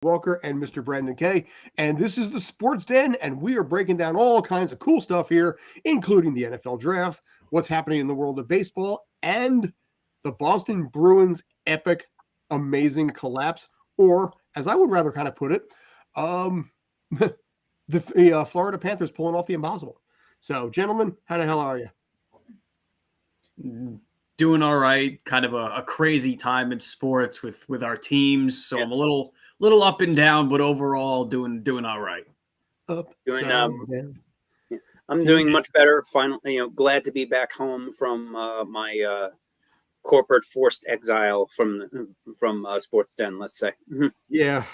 Walker and Mr. Brandon Kay. And this is the Sports Den, and we are breaking down all kinds of cool stuff here, including the NFL draft, what's happening in the world of baseball, and the Boston Bruins epic, amazing collapse, or as I would rather kind of put it, the Florida Panthers pulling off the impossible. So, gentlemen, how the hell are you? Doing all right. Kind of a crazy time in sports with our teams. So I'm a little up and down, but overall doing all right. I'm doing much better. Finally, glad to be back home from my corporate forced exile from Sports Den. Let's say. Yeah,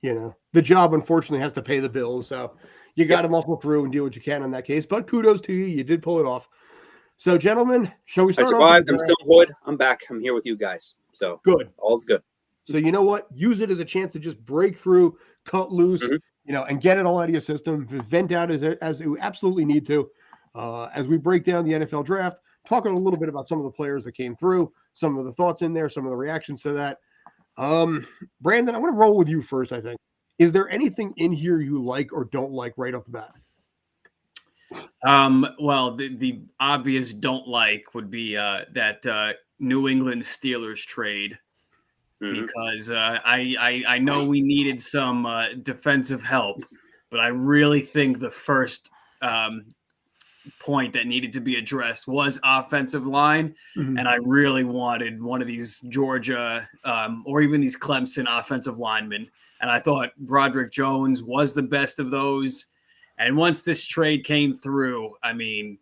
the job unfortunately has to pay the bills, so you got to muscle through and do what you can in that case. But kudos to you; you did pull it off. So, gentlemen, shall we start? I survived. I'm still good. I'm back. I'm here with you guys. So good. All's good. So you know what? Use it as a chance to just break through, cut loose, and get it all out of your system. Vent out as you absolutely need to. As we break down the NFL draft, talking a little bit about some of the players that came through, some of the thoughts in there, some of the reactions to that. Brandon, I want to roll with you first, I think. Is there anything in here you like or don't like right off the bat? Well, the obvious don't like would be that New England Steelers trade because I know we needed some defensive help, but I really think the first point that needed to be addressed was offensive line, and I really wanted one of these Georgia or even these Clemson offensive linemen, and I thought Broderick Jones was the best of those. And once this trade came through, I mean,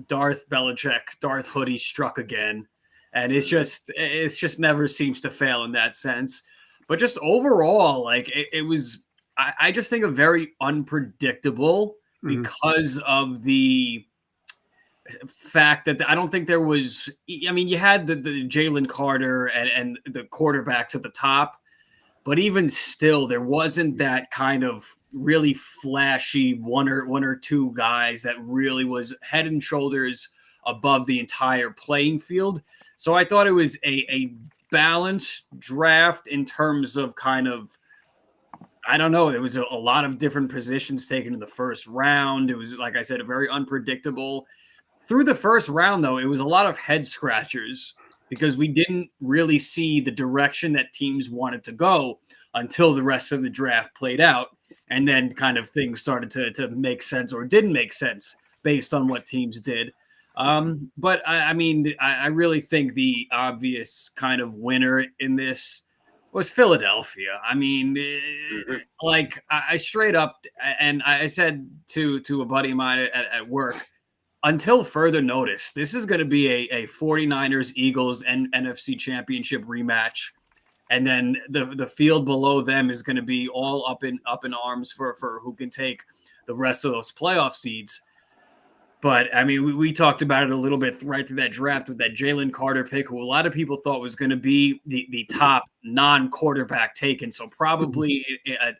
Darth Hoodie struck again. And it's just never seems to fail in that sense. But just overall, like it was, I just think a very unpredictable because of the fact that I don't think there was, I mean, you had the Jalen Carter and the quarterbacks at the top, but even still, there wasn't that kind of really flashy one or two guys that really was head and shoulders above the entire playing field. So I thought it was a balanced draft in terms of kind of, I don't know, there was a lot of different positions taken in the first round. It was, like I said, a very unpredictable. Through the first round, though, it was a lot of head scratchers because we didn't really see the direction that teams wanted to go until the rest of the draft played out. And then kind of things started to make sense or didn't make sense based on what teams did. But I mean, I really think the obvious kind of winner in this was Philadelphia. I mean, like I straight up, and I said to a buddy of mine at work, until further notice, this is going to be a 49ers Eagles and NFC Championship rematch. And then the field below them is going to be all up in arms for who can take the rest of those playoff seeds. But, I mean, we talked about it a little bit right through that draft with that Jalen Carter pick, who a lot of people thought was going to be the top non-quarterback taken. So probably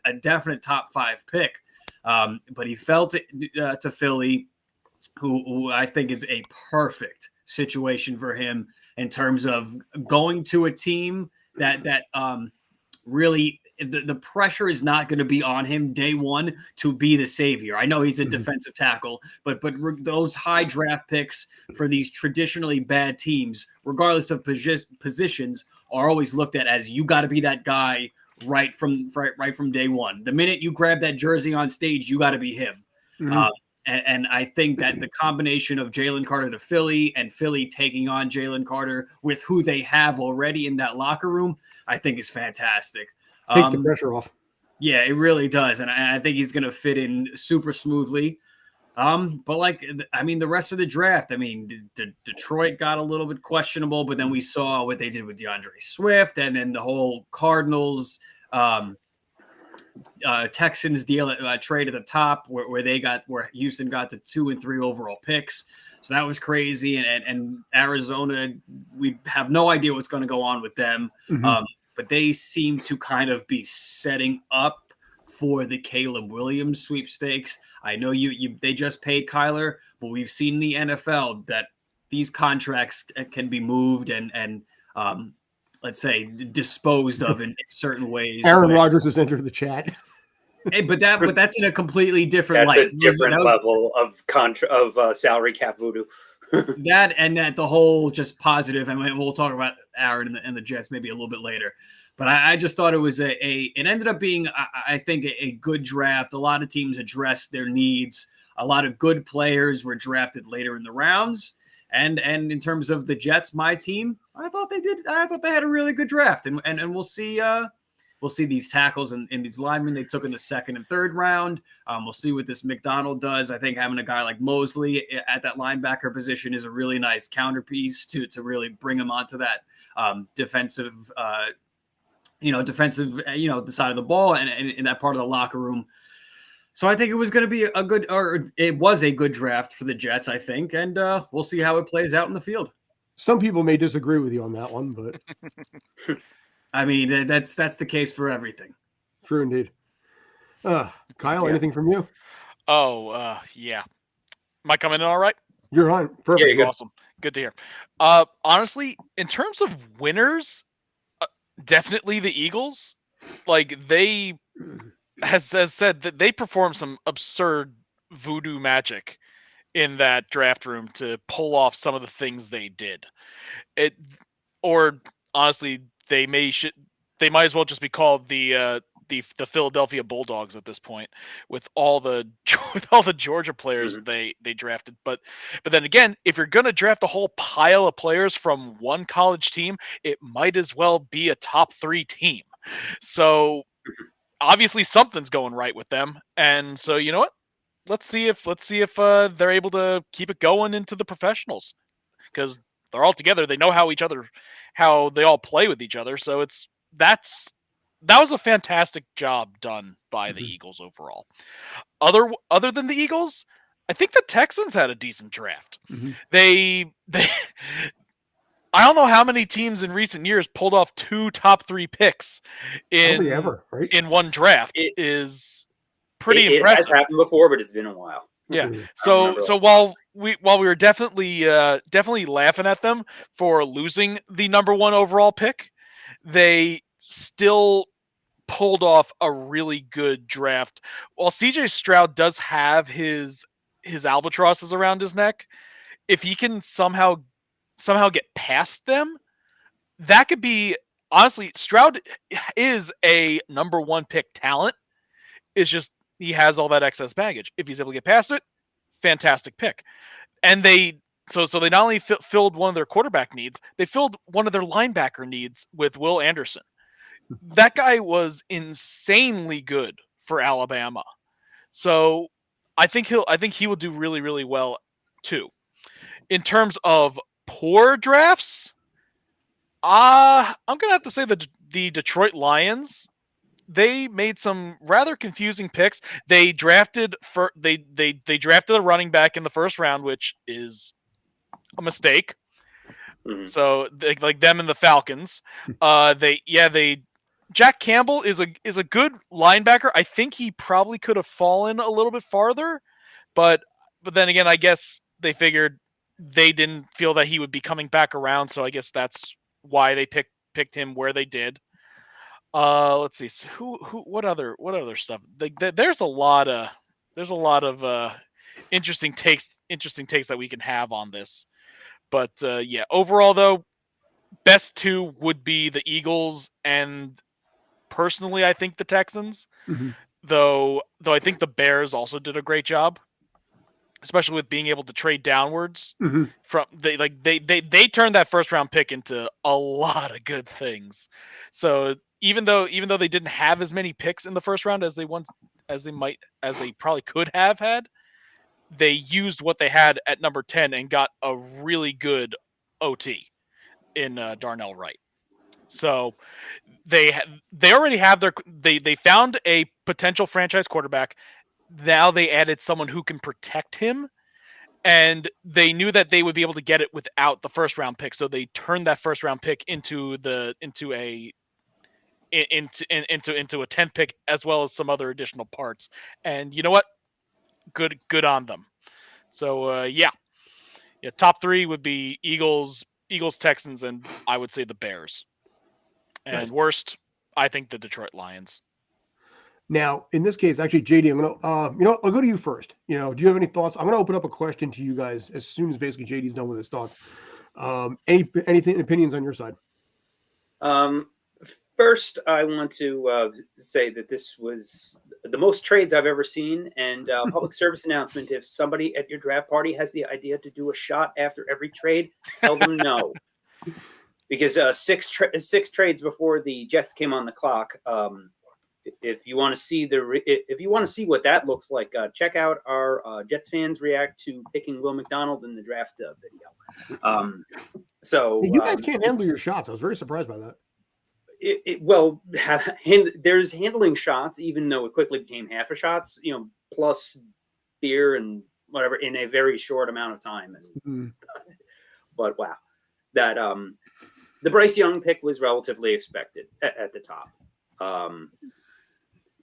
a definite top 5 pick. But he fell to Philly, who I think is a perfect situation for him in terms of going to a team that really the pressure is not going to be on him day one to be the savior. I know he's a defensive tackle, but those high draft picks for these traditionally bad teams, regardless of positions, are always looked at as you got to be that guy right from day one. The minute you grab that jersey on stage, you got to be him. And I think that the combination of Jalen Carter to Philly and Philly taking on Jalen Carter with who they have already in that locker room, I think is fantastic. Takes the pressure off. Yeah, it really does. And I think he's going to fit in super smoothly. But like, I mean, the rest of the draft, I mean, Detroit got a little bit questionable, but then we saw what they did with DeAndre Swift and then the whole Cardinals, Texans deal trade at the top where Houston got the 2 and 3 overall picks. So that was crazy. And Arizona, we have no idea what's going to go on with them. But they seem to kind of be setting up for the Caleb Williams sweepstakes. I know they just paid Kyler, but we've seen in the NFL that these contracts can be moved and let's say, disposed of in certain ways. Aaron Rodgers has entered the chat. Hey, but that's in a completely different That's light. a different level of salary cap voodoo. that the whole just positive, and we'll talk about Aaron and the Jets maybe a little bit later. But I just thought it was it ended up being, I think, a good draft. A lot of teams addressed their needs. A lot of good players were drafted later in the rounds. And in terms of the Jets, my team, I thought they had a really good draft. And we'll see these tackles and these linemen they took in the second and third round. We'll see what this McDonald does. I think having a guy like Mosley at that linebacker position is a really nice counterpiece to really bring him onto that defensive the side of the ball and in that part of the locker room. So I think it was going to be it was a good draft for the Jets, I think, and we'll see how it plays out in the field. Some people may disagree with you on that one, but I mean, that's the case for everything. True indeed. Kyle, anything from you? Oh, yeah. Am I coming in all right? You're on. Perfect. Yeah, you're Awesome. Good to hear. Honestly, in terms of winners, definitely the Eagles. Like, they has said that they performed some absurd voodoo magic in that draft room to pull off some of the things they did. Honestly, they might as well just be called the Philadelphia Bulldogs at this point with all the Georgia players they drafted. But then again, if you're gonna draft a whole pile of players from one college team, it might as well be a top 3 team. So obviously something's going right with them, and so you know what? Let's see if they're able to keep it going into the professionals, because they're all together. They know how they all play with each other. So that was a fantastic job done by the Eagles overall. Other than the Eagles, I think the Texans had a decent draft. They I don't know how many teams in recent years pulled off 2 top 3 picks in one draft. It is pretty impressive. It has happened before, but it's been a while. Yeah. So while we were definitely laughing at them for losing the number 1 overall pick, they still pulled off a really good draft. While CJ Stroud does have his albatrosses around his neck, if he can somehow get past them, that could be, honestly, Stroud is a number 1 pick talent. It's just he has all that excess baggage. If he's able to get past it, fantastic pick. And they not only filled one of their quarterback needs, they filled one of their linebacker needs with Will Anderson. That guy was insanely good for Alabama. So I think he will do really, really well too. In terms of poor drafts, I'm gonna have to say the Detroit Lions. They made some rather confusing picks. They drafted they drafted a running back in the first round, which is a mistake. So like them and the Falcons. Jack Campbell is a good linebacker. I think he probably could have fallen a little bit farther, but then again, I guess they figured they didn't feel that he would be coming back around, so I guess that's why they picked him where they did. Let's see. What other stuff? There's a lot of interesting takes that we can have on this. But yeah, overall though, best 2 would be the Eagles, and personally I think the Texans. Though I think the Bears also did a great job, especially with being able to trade downwards. From they turned that first round pick into a lot of good things. So even though they didn't have as many picks in the first round as they probably could have had, they used what they had at number 10 and got a really good OT in Darnell Wright. So they already have they found a potential franchise quarterback. Now they added someone who can protect him, and they knew that they would be able to get it without the first round pick. So they turned that first round pick into a 10th pick, as well as some other additional parts. And you know what? Good on them. So yeah, top 3 would be Eagles, Texans, and I would say the Bears. And Nice. worst, I think the Detroit Lions. Now, in this case, actually, JD, I'm gonna, I'll go to you first. Do you have any thoughts? I'm gonna open up a question to you guys as soon as basically JD's done with his thoughts. Anything opinions on your side? First, I want to say that this was the most trades I've ever seen. And public service announcement: if somebody at your draft party has the idea to do a shot after every trade, tell them no. Because six trades before the Jets came on the clock. If you want to see what that looks like, check out our Jets fans react to picking Will McDonald in the draft video. You guys can't handle your shots. I was very surprised by that. There's handling shots, even though it quickly became half a shots, plus beer and whatever in a very short amount of time. But wow, that the Bryce Young pick was relatively expected at the top.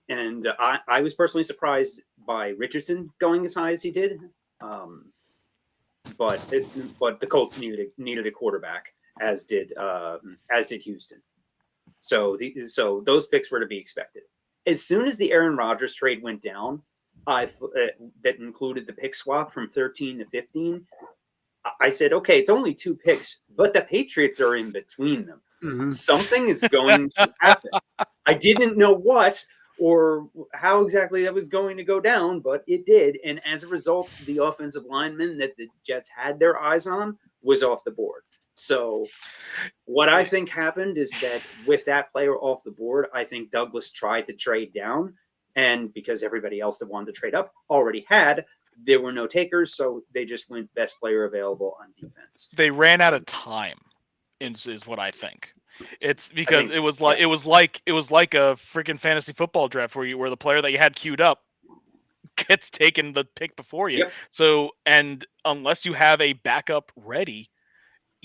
And I was personally surprised by Richardson going as high as he did. But the Colts needed a quarterback, as did Houston. So those picks were to be expected. As soon as the Aaron Rodgers trade went down, that included the pick swap from 13 to 15. I said, okay, it's only 2 picks, but the Patriots are in between them. Mm-hmm. Something is going to happen. I didn't know what or how exactly that was going to go down, but it did. And as a result, the offensive lineman that the Jets had their eyes on was off the board. So what I think happened is that with that player off the board, I think Douglas tried to trade down. And because everybody else that wanted to trade up already had, there were no takers. So they just went best player available on defense. They ran out of time, is what I think. It's because it was like a freaking fantasy football draft where the player that you had queued up gets taken the pick before you. Yep. So, and unless you have a backup ready,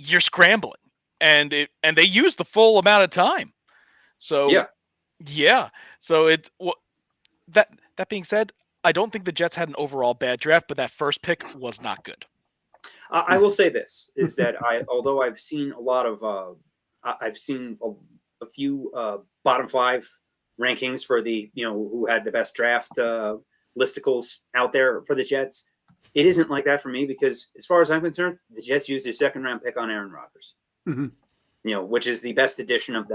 you're scrambling, and they use the full amount of time. So yeah. So that being said, I don't think the Jets had an overall bad draft, but that first pick was not good. I will say this is that although I've seen a lot of I've seen a few bottom 5 rankings for the who had the best draft listicles out there for the Jets. It isn't like that for me because, as far as I'm concerned, the Jets used their 2nd-round pick on Aaron Rodgers, which is the best edition of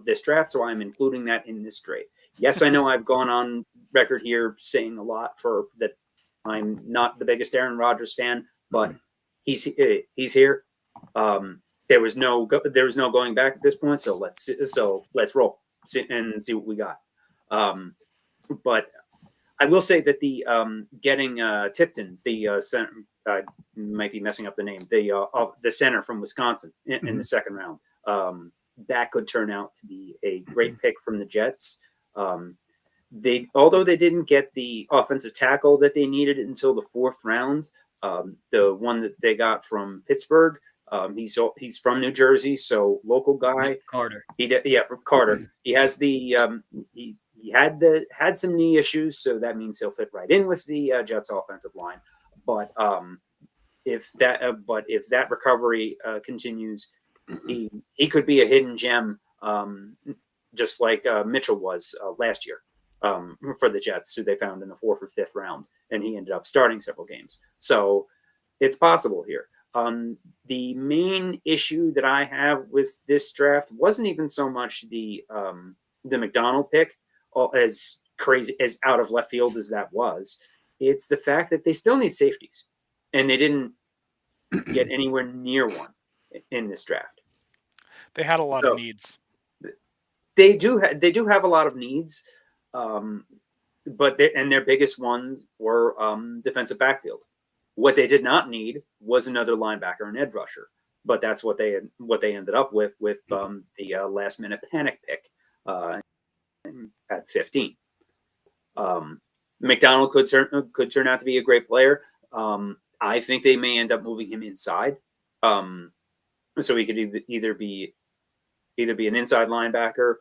this draft. So I'm including that in this trade. Yes, I know I've gone on record here saying a lot for that. I'm not the biggest Aaron Rodgers fan, but he's here. There was no going back at this point. So let's roll and see what we got. But I will say that the getting Tipton, the center, might be messing up the name, the center from Wisconsin in the 2nd round, that could turn out to be a great pick from the Jets. Although they didn't get the offensive tackle that they needed until the 4th round, the one that they got from Pittsburgh, he's from New Jersey, so local guy. Carter. From Carter. He has the he had some knee issues, so that means he'll fit right in with the Jets offensive line. But if that recovery continues, he could be a hidden gem, just like Mitchell was last year for the Jets, who they found in the 4th or 5th round, and he ended up starting several games. So it's possible here. The main issue that I have with this draft wasn't even so much the McDonald pick, as crazy as out of left field as that was. It's the fact that they still need safeties, and they didn't get anywhere near one in this draft. They had a lot of needs. They do have a lot of needs, but their biggest ones were defensive backfield. What they did not need was another linebacker and edge rusher, but that's what they ended up with the last minute panic pick at 15. McDonald could turn out to be a great player. I think they may end up moving him inside, so he could either be an inside linebacker.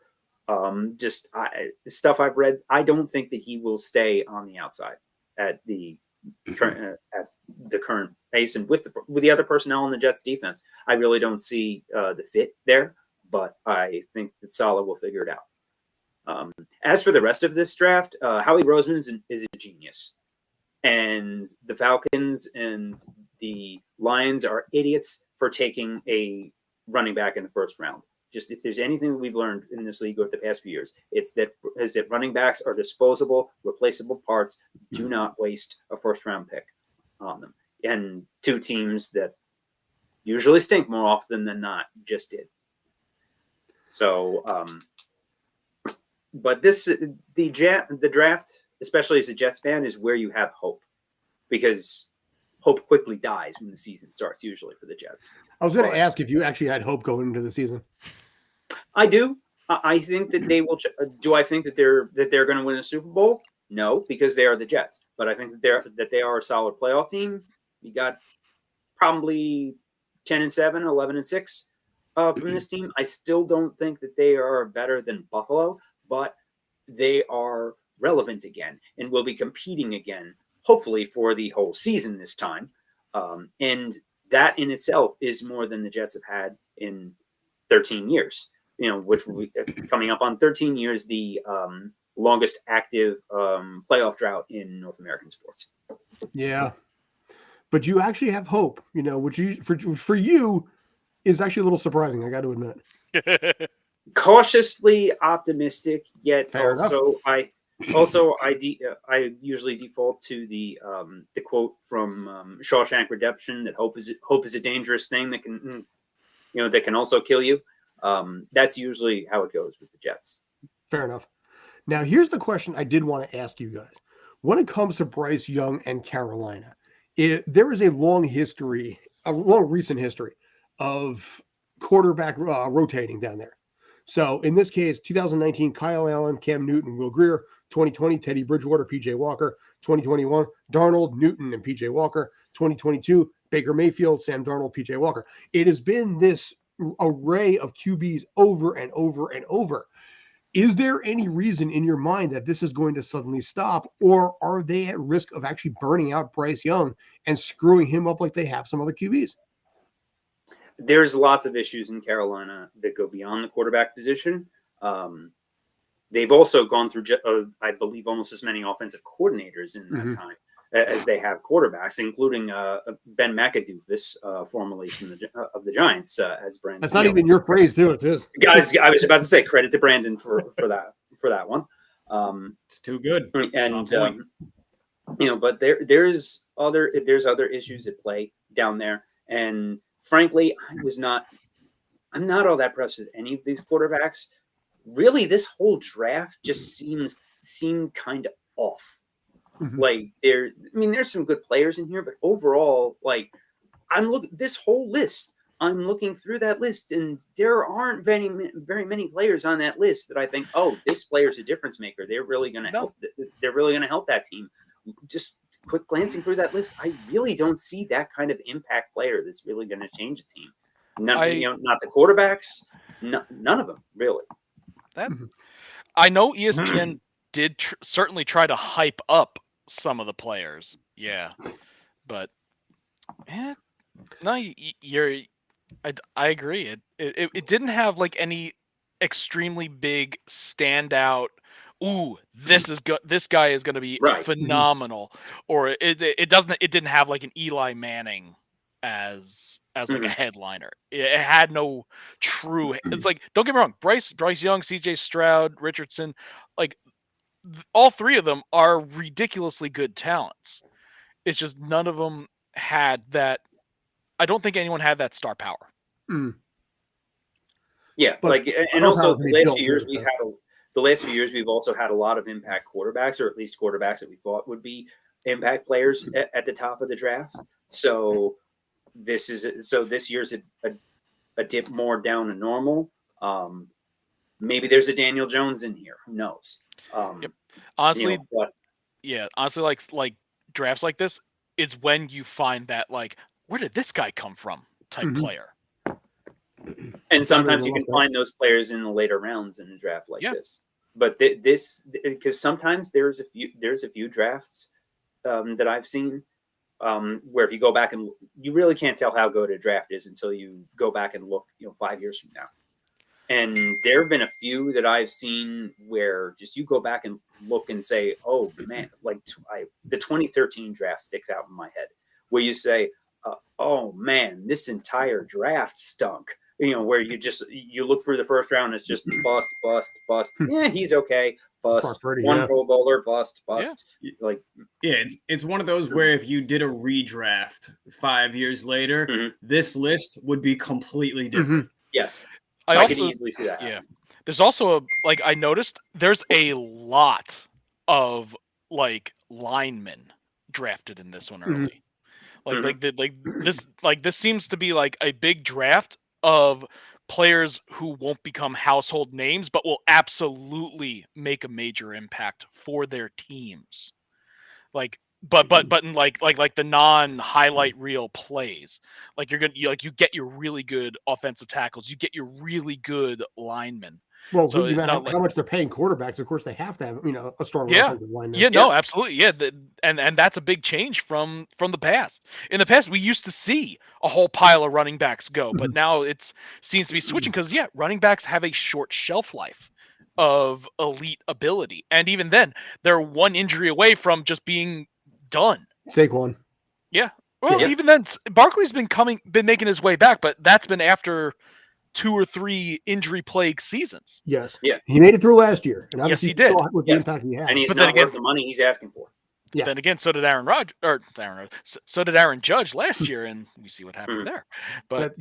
Stuff I've read, I don't think that he will stay on the outside at the current pace, and with the other personnel in the Jets defense, I really don't see the fit there. but I think that Saleh will figure it out. As for the rest of this draft, Howie Roseman is a genius. And the Falcons and the Lions are idiots for taking a running back in the first round. Just if there's anything that we've learned in this league over the past few years, is that running backs are disposable, replaceable parts. Do not waste a first-round pick on them. And two teams that usually stink more often than not just did. So, but the draft, especially as a Jets fan, is where you have hope, because hope quickly dies when the season starts, usually for the Jets. I was going to ask if you actually had hope going into the season. I do. I think that they will. Do I think that they're going to win a Super Bowl? No, because they are the Jets. But I think that they are a solid playoff team. You got probably 10-7, 11-6 from this team. I still don't think that they are better than Buffalo, but they are relevant again and will be competing again, hopefully for the whole season this time. And that in itself is more than the Jets have had in 13 years, which will be coming up on 13 years, the longest active playoff drought in North American sports. Yeah. But you actually have hope, which for you is actually a little surprising, I got to admit. Cautiously optimistic, yet Fair also enough. I usually default to the quote from Shawshank Redemption that hope is a dangerous thing that can also kill you. That's usually how it goes with the Jets. Fair enough. Now here's the question I did want to ask you guys. When it comes to Bryce Young and Carolina, there is a long recent history of quarterback rotating down there. So in this case, 2019, Kyle Allen, Cam Newton, Will Grier. 2020, Teddy Bridgewater, PJ Walker. 2021, Darnold, Newton, and PJ Walker. 2022, Baker Mayfield, Sam Darnold, PJ Walker. It has been this array of QBs over and over and over. Is there any reason in your mind that this is going to suddenly stop, or are they at risk of actually burning out Bryce Young and screwing him up like they have some other QBs? There's lots of issues in Carolina that go beyond the quarterback position. They've also gone through, I believe, almost as many offensive coordinators in that time as they have quarterbacks, including Ben McAdoofus, formerly from the Giants, as Brandon. That's not even your phrase, too. It is. Guys, I was about to say credit to Brandon for that one. It's too good. And but there's other issues at play down there, and frankly, I'm not all that impressed with any of these quarterbacks. Really, this whole draft just seemed kind of off. Mm-hmm. Like there's some good players in here, but overall, this whole list. I'm looking through that list, and there aren't very many players on that list that I think, oh, this player's a difference maker. They're really going to help. They're really going to help that team. Just quick glancing through that list, I really don't see that kind of impact player that's really going to change a team. Not the quarterbacks, none of them really. I know ESPN did certainly try to hype up some of the players, but no, I agree. It didn't have like any extremely big standout. Ooh, this guy is going to be phenomenal. Or it didn't have like an Eli Manning as like a headliner. It had no true. It's like, don't get me wrong, Bryce Young, CJ Stroud, Richardson, like all three of them are ridiculously good talents. It's just none of them had that. I don't think anyone had that star power. Yeah, but and also the last few years we've also had a lot of impact quarterbacks, or at least quarterbacks that we thought would be impact players at the top of the draft. So this year's a dip more down to normal. Maybe there's a Daniel Jones in here. Who knows? Honestly, honestly, like drafts like this, it's when you find that like, where did this guy come from type player. And sometimes you can find those players in the later rounds in a draft like this. But this, because sometimes there's a few drafts that I've seen where if you go back and you really can't tell how good a draft is until you go back and look, 5 years from now. And there have been a few that I've seen where just you go back and look and say, oh, man, like the 2013 draft sticks out in my head where you say, oh, man, this entire draft stunk. Where you look through the first round, it's just bust, bust, bust. Yeah, he's okay. Bust. One Pro Bowler, bust. Yeah, it's one of those where if you did a redraft 5 years later, this list would be completely different. Yes. I could easily see that. Yeah. There's also I noticed there's a lot of linemen drafted in this one early. This seems to be a big draft of players who won't become household names, but will absolutely make a major impact for their teams. But in the non-highlight reel plays, you get your really good offensive tackles, you get your really good linemen. Well, so how much they're paying quarterbacks, of course they have to have a strong offensive line. Yeah, no, absolutely, yeah, and that's a big change from the past. In the past, we used to see a whole pile of running backs go, but now it seems to be switching because running backs have a short shelf life of elite ability, and even then, they're one injury away from just being done. Saquon. Yeah. Well, even then, Barkley's been making his way back, but that's been after 2 or 3 injury-plagued seasons. Yes. Yeah. He made it through last year, and yes, he did. With the impact he had. And he's not worth the money he's asking for. Yeah. Then again, so did Aaron Rodgers, so did Aaron Judge last year, and we see what happened there. But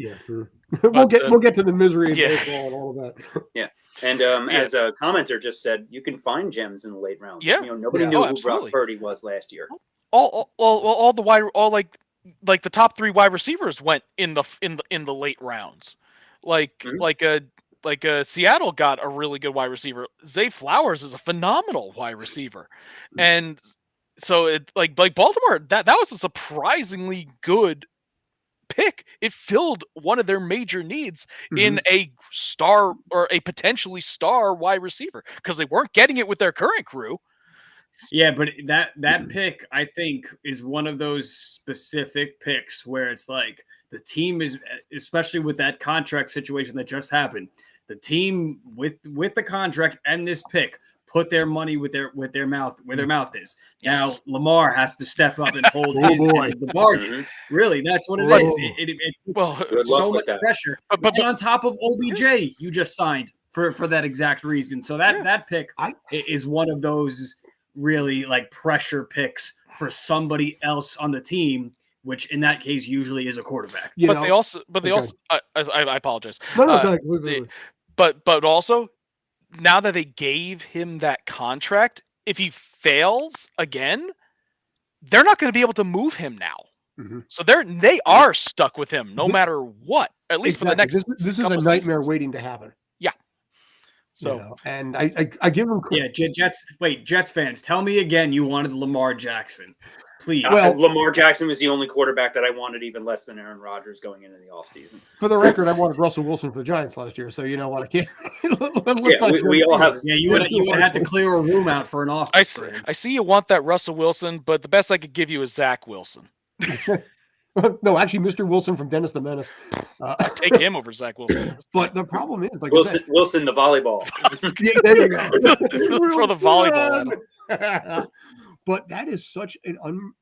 we'll get to the misery of baseball and all of that. Yeah. And as a commenter just said, you can find gems in the late rounds. Yeah. Nobody knew who Brock Purdy was last year. All the top 3 wide receivers went in the late rounds. Seattle got a really good wide receiver. Zay Flowers is a phenomenal wide receiver, and so it Baltimore that was a surprisingly good pick. It filled one of their major needs in a star or a potentially star wide receiver because they weren't getting it with their current crew. Yeah, but that pick, I think, is one of those specific picks where it's like the team is, especially with that contract situation that just happened, the team with the contract and this pick put their money where their mouth is. Yes. Now Lamar has to step up and hold his end of the bargain. Really, that's what it is. It puts so much pressure. But on top of OBJ, you just signed for that exact reason. So that pick is one of those really pressure picks for somebody else on the team, which in that case usually is a quarterback. They also I apologize. But also, now that they gave him that contract, if he fails again, they're not going to be able to move him now. So they are stuck with him no matter what, at least for the next. This is a nightmare waiting to happen. Yeah. So and I give him credit. Jets fans, tell me again you wanted Lamar Jackson. Please. Lamar Jackson was the only quarterback that I wanted, even less than Aaron Rodgers going into the offseason. For the record, I wanted Russell Wilson for the Giants last year, so you know what? I can't. We all have. Yeah, you would have to clear a room out for an office. I see you want that Russell Wilson, but the best I could give you is Zach Wilson. No, actually, Mr. Wilson from Dennis the Menace. I'd take him over Zach Wilson. But the problem is, Wilson the volleyball. There you go. Throw the volleyball at him. But that is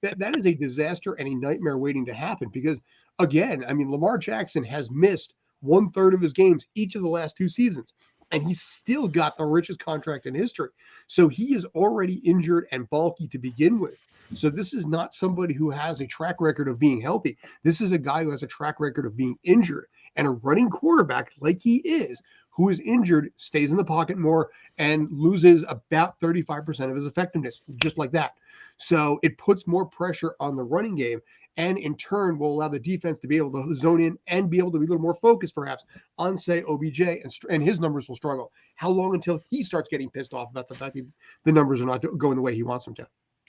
that is a disaster and a nightmare waiting to happen because, again, I mean, Lamar Jackson has missed 1/3 of his games each of the last 2 seasons, and he's still got the richest contract in history. So he is already injured and bulky to begin with. So this is not somebody who has a track record of being healthy. This is a guy who has a track record of being injured, and a running quarterback like he is, who is injured, stays in the pocket more and loses about 35% of his effectiveness, just like that. So it puts more pressure on the running game, and in turn will allow the defense to be able to zone in and be able to be a little more focused, perhaps, on, say, OBJ, and his numbers will struggle. How long until he starts getting pissed off about the fact that the numbers are not going the way he wants them to?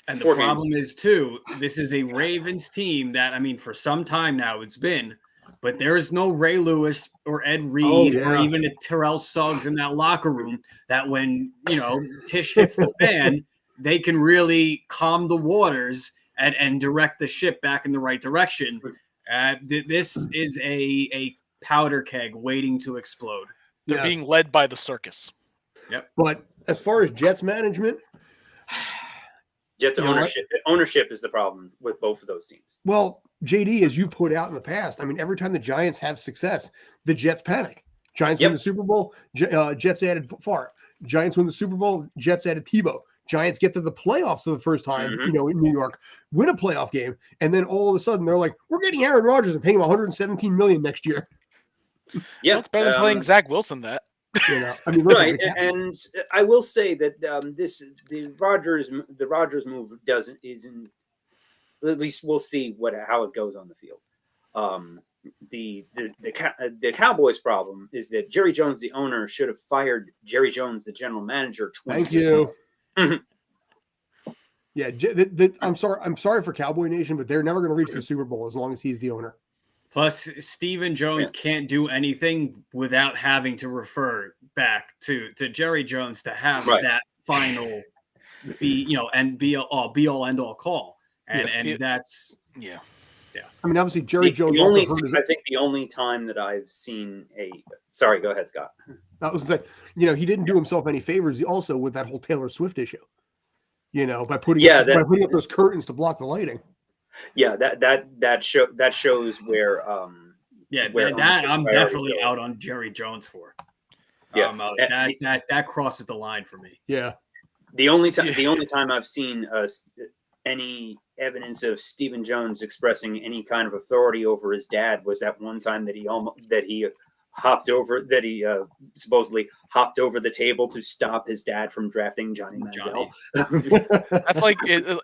And the problem is, too, this is a Ravens team that, I mean, for some time now it's been, but there is no Ray Lewis or Ed Reed or even a Terrell Suggs in that locker room that when, Tish hits the fan, they can really calm the waters and direct the ship back in the right direction. This is a powder keg waiting to explode. They're Yes. being led by the circus. But as far as Jets management, Jets You know what? ownership is the problem with both of those teams. well, JD, as you put out in the past, I mean, every time the Giants have success, the Jets panic. Giants win Yep. the Super Bowl, Jets added Favre. Giants win the Super Bowl, Jets added Tebow. Giants get to the playoffs for the first time, Mhm. in New York, win a playoff game, and then all of a sudden they're like, "We're getting Aaron Rodgers and paying him 117 million next year." Yeah, Well, it's better than playing Zach Wilson. That I mean, listen, right. And I will say that the Rodgers move isn't. At least we'll see how it goes on the field. The Cowboys' problem is that Jerry Jones, the owner, should have fired Jerry Jones, the general manager. 20 thank years ago. you. Yeah, I'm sorry for Cowboy Nation, but they're never going to reach the Super Bowl as long as he's the owner. Plus, Stephen Jones can't do anything without having to refer back to Jerry Jones to have that final be all end all call, and that's yeah. I mean, obviously Jerry Jones. I think the only time that I've seen sorry, go ahead, Scott. I was going to say, he didn't do himself any favors. Also, with that whole Taylor Swift issue, by putting up those curtains to block the lighting. Yeah, that shows where that I'm definitely out on Jerry Jones for. Yeah, that crosses the line for me. Yeah. The only time I've seen any evidence of Stephen Jones expressing any kind of authority over his dad was that one time that he supposedly hopped over the table to stop his dad from drafting Johnny Manziel. That's like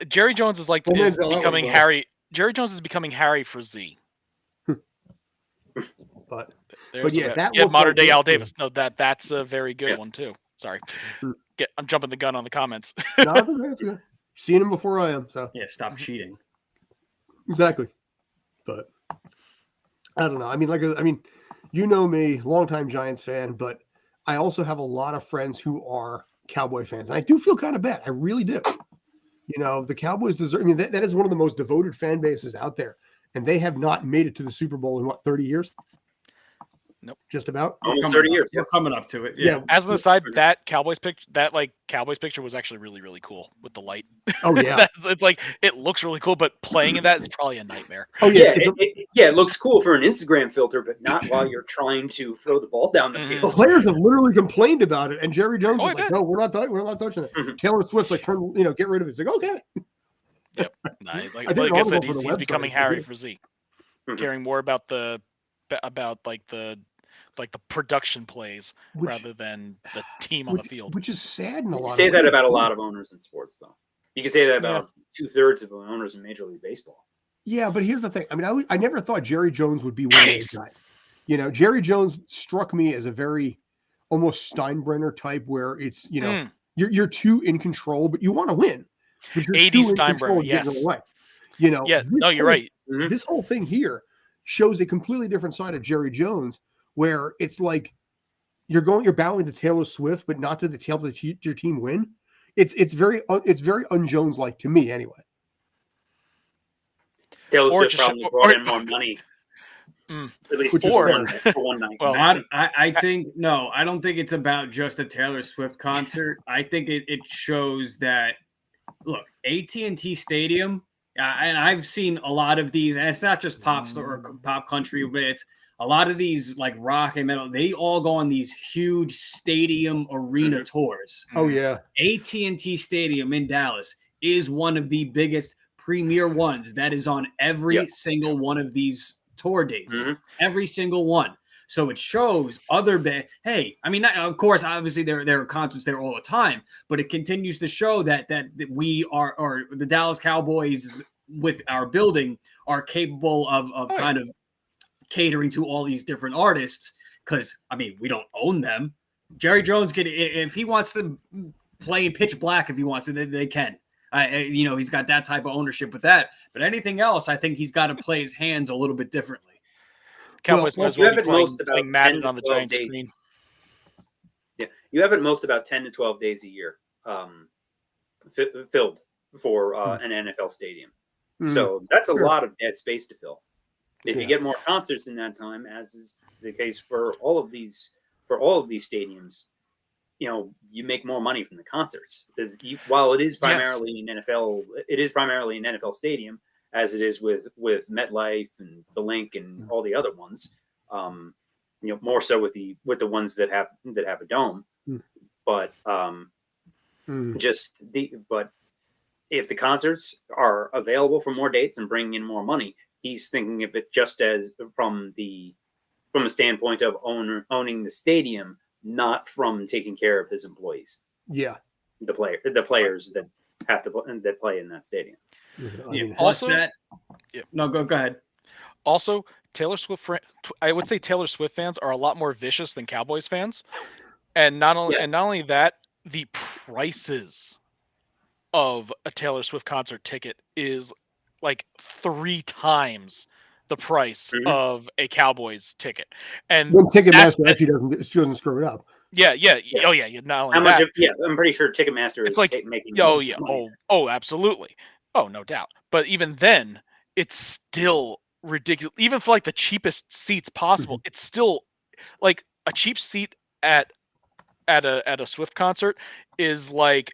Jerry Jones is becoming Harry. Jerry Jones is becoming Harry for Z. But modern day Al Davis. No, that's a very good one too. Sorry, I'm jumping the gun on the comments. No, that's good. Seen him before I am, so stop cheating. Exactly, but I don't know. I mean, me, longtime Giants fan, but I also have a lot of friends who are Cowboy fans, and I do feel kind of bad. I really do. The Cowboys deserve. I mean, that is one of the most devoted fan bases out there, and they have not made it to the Super Bowl in 30 years. Nope. Just about almost 30 years. We're coming up to it. Yeah. As an aside, that Cowboys picture was actually really, really cool with the light. Oh yeah. It's like it looks really cool, but playing in that is probably a nightmare. Oh yeah. It looks cool for an Instagram filter, but not while you're trying to throw the ball down the field. Players have literally complained about it, and Jerry Jones is like, "No, we're not touching it." Mm-hmm. Taylor Swift's like, get rid of it. It's like, okay. Yep. Like I said, he's becoming Harry for Z, caring more about the production plays rather than the team on the field, which is sad in a lot. You say that about a lot of owners in sports, though. You can say that about 2/3 of the owners in Major League Baseball. Yeah, but here's the thing. I mean, I never thought Jerry Jones would be one of those guys. Jerry Jones struck me as a very almost Steinbrenner type, where it's you're too in control, but you want to win. 80s Steinbrenner, yes. You're right. This whole thing here shows a completely different side of Jerry Jones, where it's like you're bowing to Taylor Swift, but not to help your team win. It's very un-Jones like to me, anyway. Taylor Swift probably brought in more money. At least for one night. Well, I don't think it's about just a Taylor Swift concert. I think it shows that, look, AT&T Stadium, and I've seen a lot of these, and it's not just pop country, but it's a lot of these like rock and metal. They all go on these huge stadium arena tours. Oh yeah. AT&T Stadium in Dallas is one of the biggest premier ones that is on every single one of these tour dates. Every single one. So it shows hey, I mean, of course, obviously there are concerts there all the time, but it continues to show that we are, or the Dallas Cowboys with our building are capable of kind of catering to all these different artists. Because I mean, we don't own them. Jerry Jones if he wants to play in Pitch Black, if he wants to, they can. He's got that type of ownership with that. But anything else, I think he's got to play his hands a little bit differently. Cowboys might as well be playing Madden on the giant screen. Yeah, you have at most about 10 to 12 days a year filled for an NFL stadium. So that's a lot of dead space to fill. If you get more concerts in that time, as is the case for all of these for all of these stadiums, you make more money from the concerts. Because while it is primarily an NFL stadium, as it is with MetLife and the Link and all the other ones. More so with the ones that have a dome. But but if the concerts are available for more dates and bringing in more money, he's thinking of it just as from a standpoint of owning the stadium, not from taking care of his employees. Yeah, the players that have to that play in that stadium. Plus that. No, go ahead. Also, I would say Taylor Swift fans are a lot more vicious than Cowboys fans, and not only that, the prices of a Taylor Swift concert ticket is like 3 times the price of a Cowboys ticket. And when Ticketmaster actually doesn't screw it up. Yeah. Oh yeah. Not only how much? that, I'm pretty sure Ticketmaster is making. Oh yeah. Oh, absolutely. Oh, no doubt. But even then, it's still ridiculous. Even for like the cheapest seats possible, it's still like a cheap seat at a Swift concert is like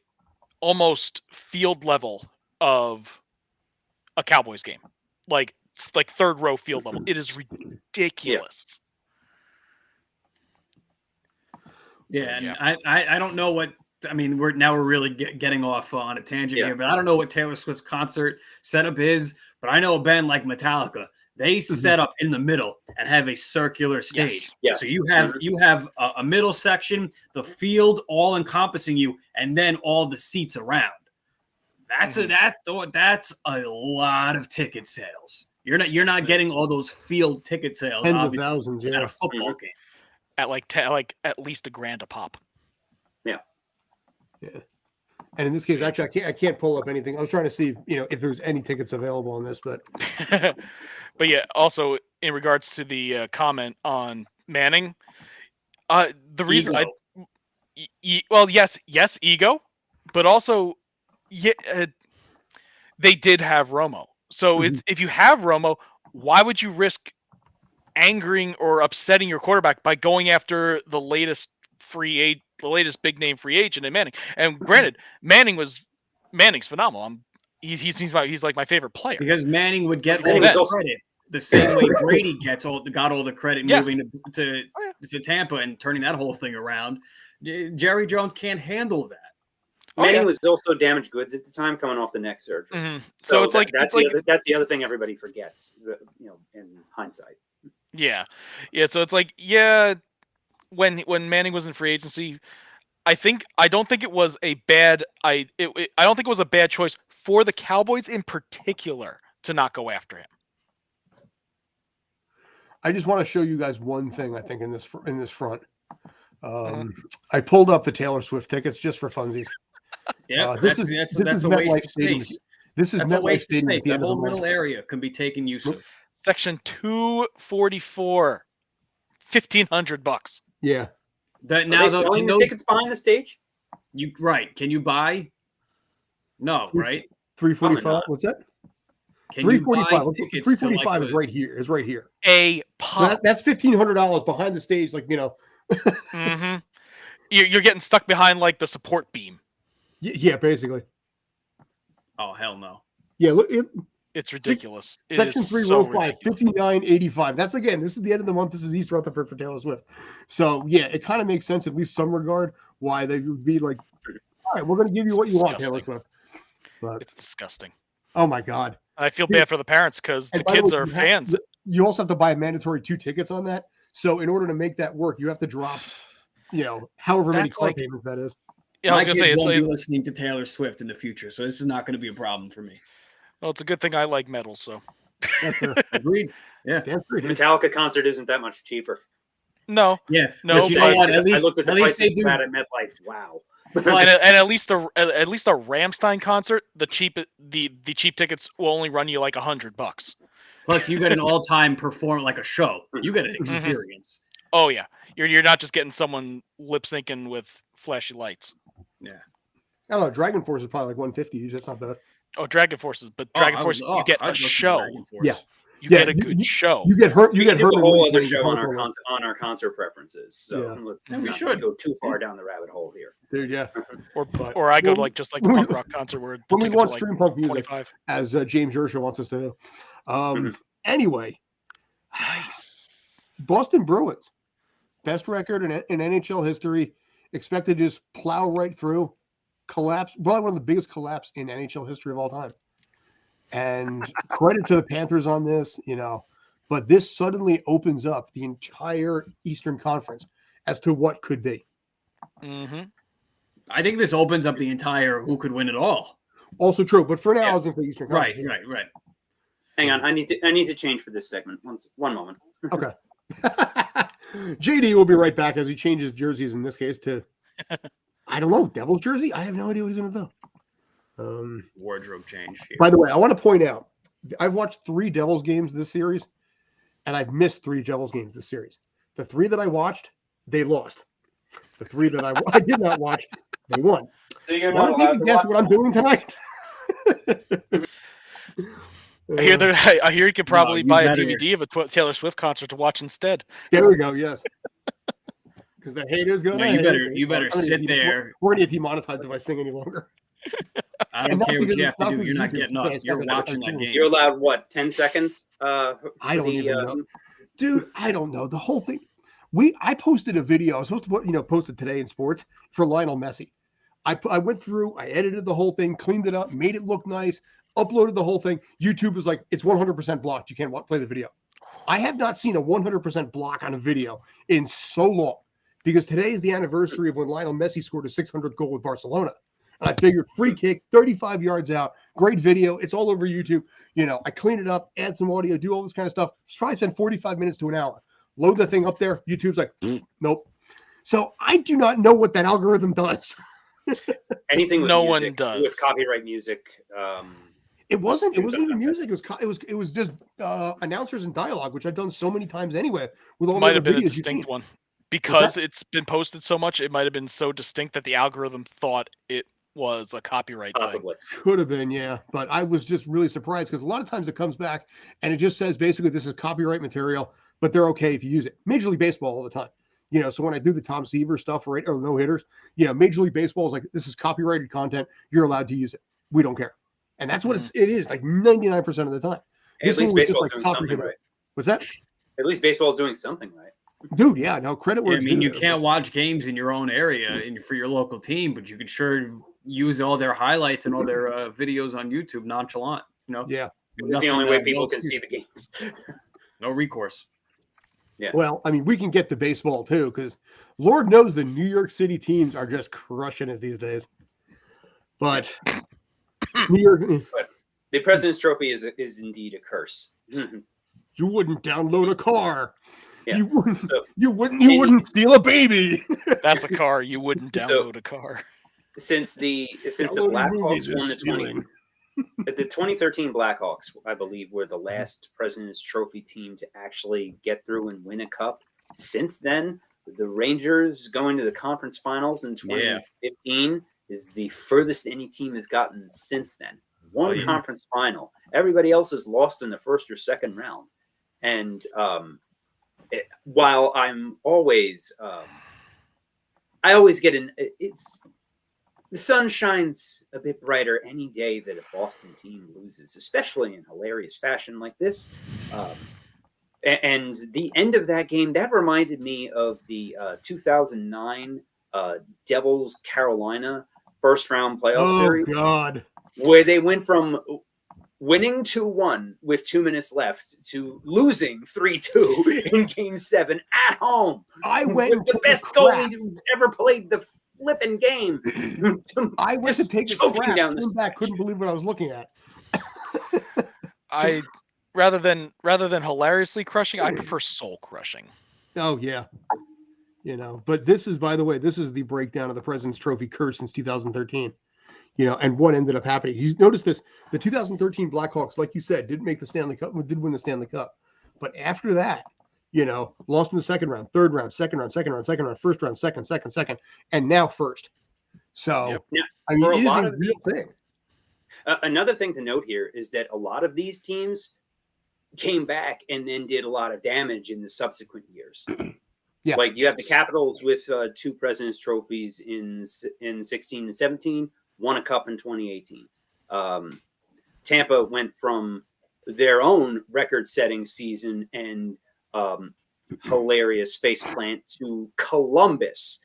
almost field level of a Cowboys game. Like it's like third row field level. It is ridiculous. Yeah, and I don't know what. I mean, we're really getting off on a tangent here, but I don't know what Taylor Swift's concert setup is. But I know a band like Metallica, they set up in the middle and have a circular stage. Yes. So you have a middle section, the field all encompassing you, and then all the seats around. That's a lot of ticket sales. You're not getting all those field ticket sales. Tens of thousands, at a football game. At at least $1,000 a pop. Yeah. And in this case, actually, I can't pull up anything. I was trying to see, if there's any tickets available on this, but. But yeah, also in regards to the comment on Manning, the reason yes, ego, but also they did have Romo. So it's if you have Romo, why would you risk angering or upsetting your quarterback by going after the latest big name free agent in Manning? And granted, Manning's phenomenal. He's like my favorite player because Manning would get all the credit the same way Brady got all the credit moving to Tampa and turning that whole thing around. Jerry Jones can't handle that. Manning was also damaged goods at the time, coming off the neck surgery. So it's that's the other thing everybody forgets, in hindsight. Yeah. So it's like, when Manning was in free agency, I don't think it was a bad choice for the Cowboys in particular to not go after him. I just want to show you guys one thing. I think in this front, I pulled up the Taylor Swift tickets just for funsies. Yeah, that's a waste of space. This is a waste of space. That whole middle area can be taken use of. Section 244, $1,500. Yeah. Are they selling the tickets behind the stage? Can you buy? No, right? 345. What's that? 345. 345 is right here. Is right here. A pop. So that's $1,500 behind the stage. Like You're getting stuck behind like the support beam. Yeah, basically. Oh hell no. Yeah, look. It's ridiculous. Section 305, $59.85. That's this is the end of the month. This is East Rutherford for Taylor Swift. So yeah, it kind of makes sense, at least some regard, why they would be like, all right, we're going to give you what you want, Taylor Swift. But it's disgusting. Oh my God. I feel bad for the parents because the kids are fans. You also have to buy a mandatory 2 tickets on that. So in order to make that work, you have to drop, however many car payments that is. Yeah, I was going to say, won't be listening to Taylor Swift in the future, so this is not going to be a problem for me. Well, it's a good thing I like metal, so. Agreed. Yeah. The Metallica concert isn't that much cheaper. No. Yeah. No. But you know what? I looked at the prices of that at MetLife. Wow. Well, and at least a Rammstein concert, the cheap tickets will only run you like $100. Plus, you get an all-time perform like a show. You get an experience. Oh yeah, you're not just getting someone lip syncing with flashy lights. Yeah. I don't know. Dragon Force is probably like $150. That's not bad. Oh, Dragon Forces, but Dragon Force, you get a show. Yeah. You get a good show. You get hurt. You We get can do hurt. a whole other show on our concert preferences. So let's we not should go too far down the rabbit hole here. Dude, yeah. Or I go to just like the punk rock concert where the when we tickets want are like stream punk music, 25. as James Ursha wants us to do. Anyway, Nice. Boston Bruins, best record in NHL history, expected to just plow right through, collapse, probably one of the biggest collapse in NHL history of all time. And credit to the Panthers on this, but this suddenly opens up the entire Eastern Conference as to what could be. Mm-hmm. I think this opens up the entire who could win it all. Also true, but for now, I was in the Eastern Conference. Right. Hang on, I need to change for this segment. One moment. Okay. JD will be right back as he changes jerseys in this case to, I don't know, Devil's jersey? I have no idea what he's going to do. Wardrobe change. Here. By the way, I want to point out, I've watched 3 Devils games this series, and I've missed 3 Devils games this series. The 3 that I watched, they lost. The 3 that I did not watch, they won. So you're Want to take a guess what I'm doing tonight? I hear you could probably buy better. a DVD of a Taylor Swift concert to watch instead. There we go. Yes, because the hate is going. No, you better sit there. We're gonna get demonetized if I sing any longer. I don't care what you have to do. You're not getting up. You're watching that game. You're allowed 10 seconds? I don't even know, dude. I don't know the whole thing. I posted a video. I was supposed to post it today in sports for Lionel Messi. I went through. I edited the whole thing, cleaned it up, made it look nice. Uploaded the whole thing. YouTube was like, it's 100% blocked. You can't play the video. I have not seen a 100% block on a video in so long because today is the anniversary of when Lionel Messi scored a 600th goal with Barcelona. And I figured free kick, 35 yards out, great video. It's all over YouTube. I clean it up, add some audio, do all this kind of stuff. Probably spend 45 minutes to an hour. Load the thing up there. YouTube's like, nope. So I do not know what that algorithm does. Anything with no music, one does with copyright music. It wasn't even music. It was just announcers and dialogue, which I've done so many times anyway. With all might the have been a videos distinct one because it's been posted so much. It might have been so distinct that the algorithm thought it was a copyright Possibly. thing. Could have been, yeah. But I was just really surprised because a lot of times it comes back and it just says basically this is copyright material, but they're okay if you use it. Major League Baseball all the time. So when I do the Tom Seaver stuff or no hitters, Major League Baseball is like, this is copyrighted content. You're allowed to use it. We don't care. And that's what it is, like 99% of the time. At least baseball's doing something right. What's that? At least baseball's doing something right. Dude, yeah, no credit where I mean, you can't watch games in your own area for your local team, but you can sure use all their highlights and all their videos on YouTube nonchalant. Yeah, it's the only way people can see the games. No recourse. Yeah. Well, I mean, we can get to baseball too, because Lord knows the New York City teams are just crushing it these days. But New York, but the President's Trophy is indeed a curse. You wouldn't download a car. Yeah. You wouldn't steal a baby. That's a car. You wouldn't download a car. Since the Blackhawks won the 2013 Blackhawks, I believe, were the last President's Trophy team to actually get through and win a cup. Since then, the Rangers going to the conference finals in 2015 is the furthest any team has gotten since then. One conference final. Everybody else has lost in the first or second round. And while I'm always, I always get the sun shines a bit brighter any day that a Boston team loses, especially in hilarious fashion like this. And the end of that game, that reminded me of the 2009 Devils Carolina first round playoff series. Oh, God. Where they went from winning 2-1 with 2 minutes left to losing 3-2 in Game 7 at home. I went with the best goalie who's ever played the flipping game. I went to take a crap. Came back, couldn't believe what I was looking at. I rather than hilariously crushing, I prefer soul crushing. Oh yeah, But this is, by the way, the breakdown of the President's Trophy curse since 2013. And what ended up happening. You notice this: the 2013 Blackhawks, like you said, didn't make the Stanley Cup, did win the Stanley Cup, but after that, lost in the second round, third round, second round, first round, second, and now first. So, yeah, I mean, it is a real thing. Another thing to note here is that a lot of these teams came back and then did a lot of damage in the subsequent years. Yeah. Like you have the Capitals with 2 President's Trophies in 16 and 17, won a cup in 2018. Tampa went from their own record-setting season and hilarious faceplant to Columbus.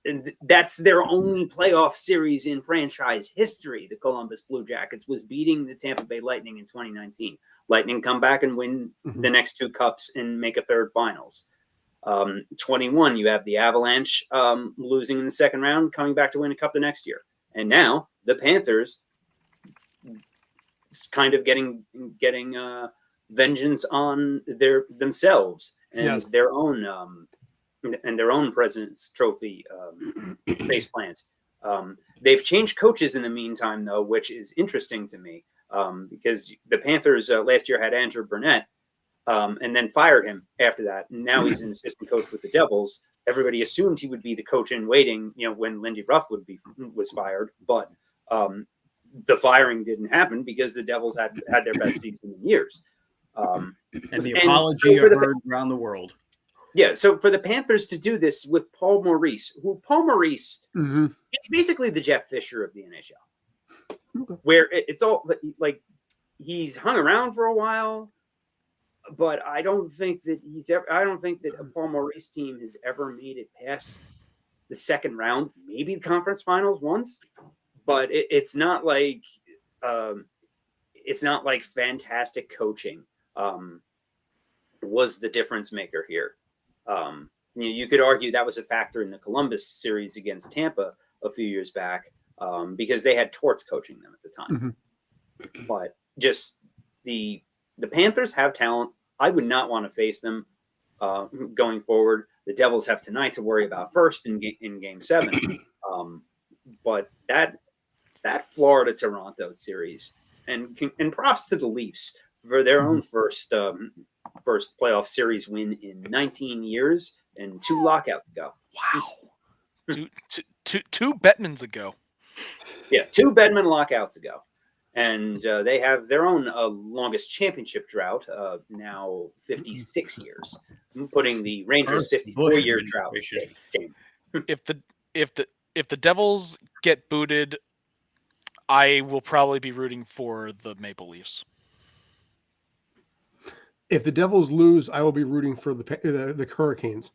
And that's their only playoff series in franchise history. The Columbus Blue Jackets was beating the Tampa Bay Lightning in 2019. Lightning come back and win the next 2 cups and make a third finals. 21, you have the Avalanche losing in the second round, coming back to win a cup the next year. And now the Panthers kind of getting vengeance on themselves and their own President's Trophy faceplant. They've changed coaches in the meantime, though, which is interesting to me because the Panthers last year had Andrew Burnett and then fired him after that. And now he's an assistant coach with the Devils. Everybody assumed he would be the coach in waiting, when Lindy Ruff was fired, but the firing didn't happen because the Devils had their best season in years. And the apology so heard around the world. Yeah, so for the Panthers to do this with Paul Maurice, it's basically the Jeff Fisher of the NHL, where it's all like he's hung around for a while, but I don't think that a Paul Maurice team has ever made it past the second round, maybe the conference finals once, but it's not like fantastic coaching was the difference maker here. You could argue that was a factor in the Columbus series against Tampa a few years back because they had Torts coaching them at the time. But just the Panthers have talent. I would not want to face them going forward. The Devils have tonight to worry about first in Game 7. But that Florida Toronto series and props to the Leafs for their own first playoff series win in 19 years and 2 lockouts ago. Wow. two Bettmans ago. Yeah, 2 Bedman lockouts ago. And they have their own longest championship drought, now 56 years, putting the Rangers' 54-year drought. If the Devils get booted, I will probably be rooting for the Maple Leafs. If the Devils lose, I will be rooting for the Hurricanes.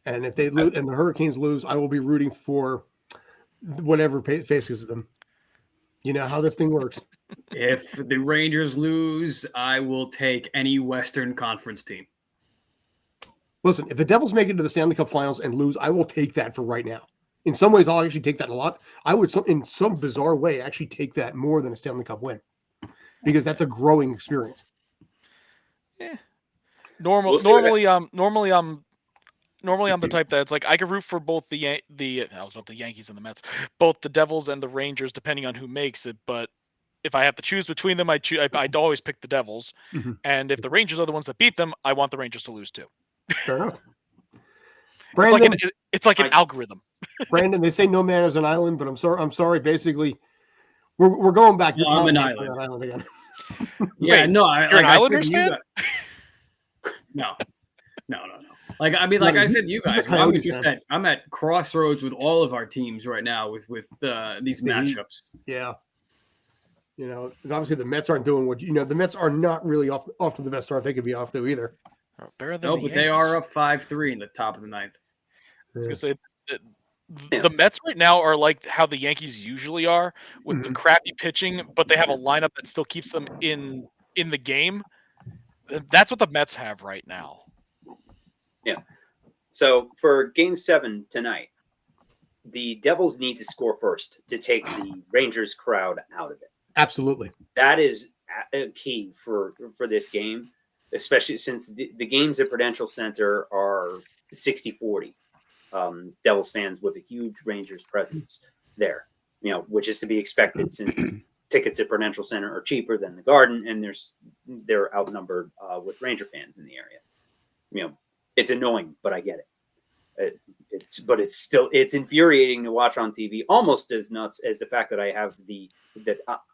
And if they lose and the Hurricanes lose, I will be rooting for whatever faces them. You know how this thing works. If the Rangers lose, I will take any Western Conference team. Listen, if the Devils make it to the Stanley Cup Finals and lose, I will take that for right now. In some ways, I'll actually take that a lot. I would, in some bizarre way, actually take that more than a Stanley Cup win because that's a growing experience. Yeah. Normally I'm the type that's like I could root for both the Yankees and the Mets, both the Devils and the Rangers, depending on who makes it. But if I have to choose between them, I'd always pick the Devils. And if the Rangers are the ones that beat them, I want the Rangers to lose too. Fair enough. Brandon, it's like an algorithm. Brandon, they say no man is an island, but I'm sorry. Basically, we're going back. No, I'm an island again. Yeah, Wait, no, you're an Islanders fan? No. Like I said, to you guys, I'm at crossroads with all of our teams right now with these matchups. Yeah. Obviously the Mets aren't doing the Mets are not really off to the best start they could be off to either. No, but they are up 5-3 in the top of the ninth. I was gonna say the Mets right now are like how the Yankees usually are with the crappy pitching, but they have a lineup that still keeps them in the game. That's what the Mets have right now. Yeah. So for Game 7 tonight, the Devils need to score first to take the Rangers crowd out of it. Absolutely. That is a key for this game, especially since the games at Prudential Center are 60-40. Devils fans with a huge Rangers presence there, which is to be expected since tickets at Prudential Center are cheaper than the Garden, and they're outnumbered with Ranger fans in the area. It's annoying, but I get it. It's infuriating to watch on TV, almost as nuts as the fact that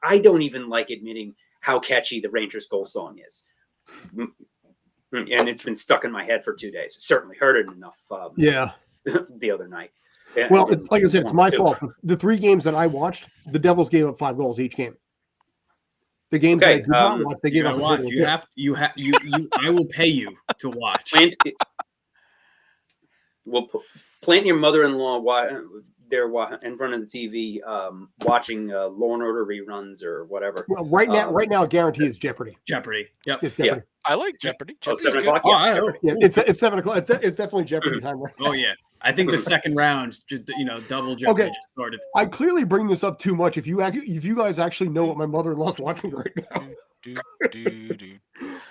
I don't even like admitting how catchy the Rangers goal song is. And it's been stuck in my head for 2 days. Certainly heard it enough the other night. Well, like I said, it's my too. fault. The 3 games that I watched, the Devils gave up 5 goals each game. The games that I did not watch, they gave up. Watch. I will pay you to watch. Plant your mother-in-law there in front of the TV, watching Law and Order reruns or whatever. Well, right now, guarantee is Jeopardy. Jeopardy. Yep. It's Jeopardy. I like Jeopardy. 7 o'clock. Oh, Jeopardy. Yeah, it's 7 o'clock. It's definitely Jeopardy time. Right now. Oh yeah. I think the second round, double Jeopardy just started. I clearly bring this up too much. If you guys actually know what my mother-in-law's watching right now,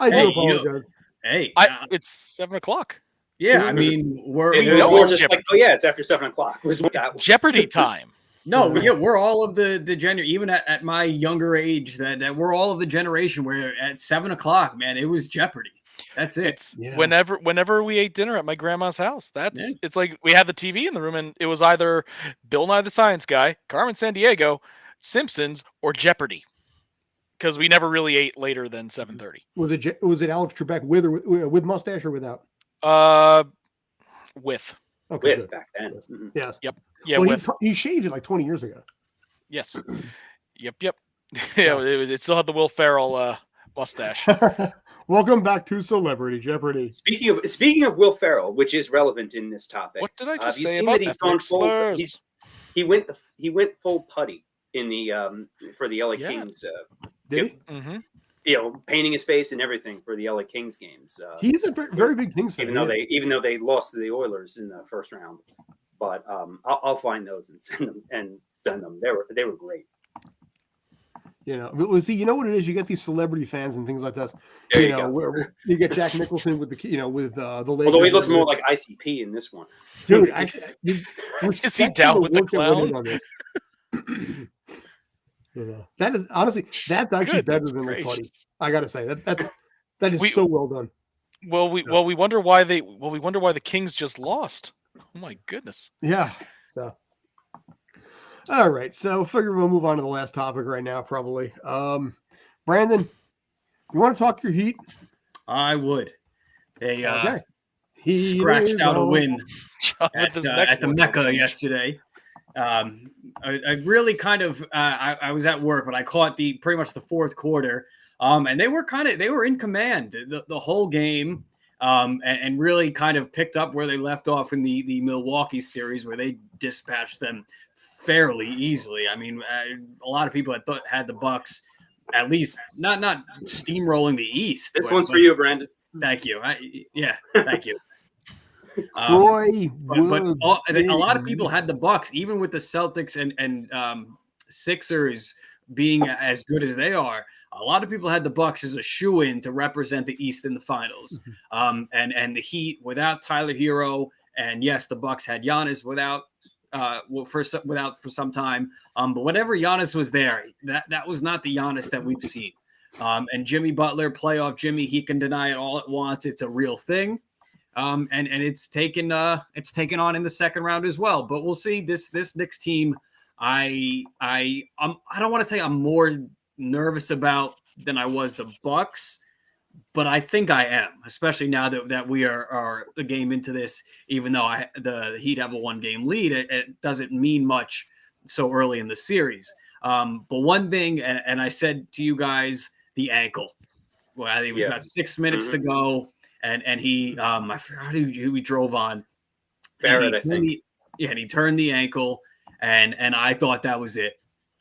I do apologize. It's 7 o'clock. Yeah, I mean, we're just like, oh yeah, it's after 7 o'clock. Jeopardy time. No, we're all of the even at my younger age that we're all of the generation where at 7 o'clock, man, it was Jeopardy. That's it. Whenever we ate dinner at my grandma's house, it's like we had the TV in the room, and it was either Bill Nye the Science Guy, Carmen Sandiego, Simpsons, or Jeopardy, because we never really ate later than 7:30. Was it Alex Trebek with mustache or without? With. Okay, with back then. Mm-hmm. Yes. Yep. Yeah. Well, with. He shaved it like 20 years ago. Yes. Yep. Yeah. It still had the Will Ferrell mustache. Welcome back to Celebrity Jeopardy. Speaking of Will Ferrell, which is relevant in this topic. What did I just say about he's gone full? He went full putty in the for the LA Kings. Did he? Mm-hmm. Painting his face and everything for the LA Kings games. He's a very big Kings fan. Even though they lost to the Oilers in the first round, but I'll find those and send them. They were great. You know what it is? You get these celebrity fans and things like that. There you go. Where you get Jack Nicholson with the with the Lakers. Although he looks more like ICP in this one. Dude, actually, is he down with the clown? That is honestly actually better than the Putty. I gotta say that is so well done. Well, we wonder why the Kings just lost. Oh my goodness. Yeah. So. All right, so figure we'll move on to the last topic right now, probably. Brandon, you want to talk your Heat? I would. They He scratched out a win at the Mecca yesterday. I really kind of I was at work, but I caught pretty much the fourth quarter, and they were in command the whole game, and really kind of picked up where they left off in the Milwaukee series, where they dispatched them fairly easily. I mean, a lot of people had the Bucks at least not steamrolling the East. This one's for you, Brandon. Thank you. Thank you. But a lot of people had the Bucks, even with the Celtics and Sixers being as good as they are. A lot of people had the Bucks as a shoo-in to represent the East in the finals. And the Heat without Tyler Hero, and yes, the Bucks had Giannis without for some time. But whenever Giannis was there, that was not the Giannis that we've seen. And Jimmy Butler, playoff Jimmy, he can deny it all at once. It's a real thing. And it's taken on in the second round as well. But we'll see. This Knicks team, I don't want to say I'm more nervous about than I was the Bucks, but I think I am, especially now that we are a game into this. Even though the Heat have a 1-game lead, it doesn't mean much so early in the series. But one thing, and I said to you guys, the ankle. Well, I think it was about 6 minutes to go. And he, I forgot who he drove on. Barrett, I think. And he turned the ankle, and I thought that was it.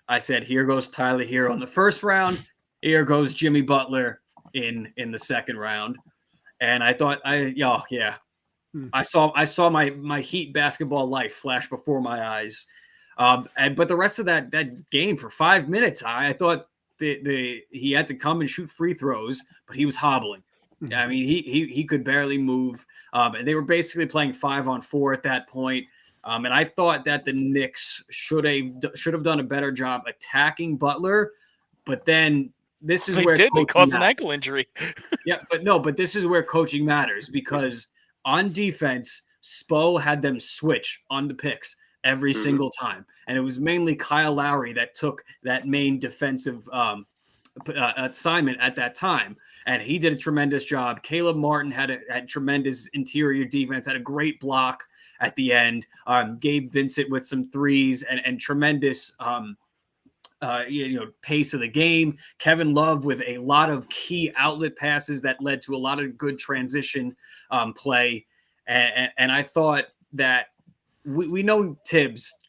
I said, here goes Tyler Hero in the first round. Here goes Jimmy Butler in the second round. And I thought, I saw my Heat basketball life flash before my eyes. But the rest of that game for 5 minutes, I thought he had to come and shoot free throws, but he was hobbling. I mean, he could barely move, and they were basically playing 5-on-4 at that point. And I thought that the Knicks should have done a better job attacking Butler, but then this is where they caused an ankle injury. but this is where coaching matters, because on defense, Spo had them switch on the picks every single time, and it was mainly Kyle Lowry that took that main defensive assignment at that time, and he did a tremendous job. Caleb Martin had tremendous interior defense, had a great block at the end. Gabe Vincent with some threes and tremendous pace of the game. Kevin Love with a lot of key outlet passes that led to a lot of good transition play. And I thought that we know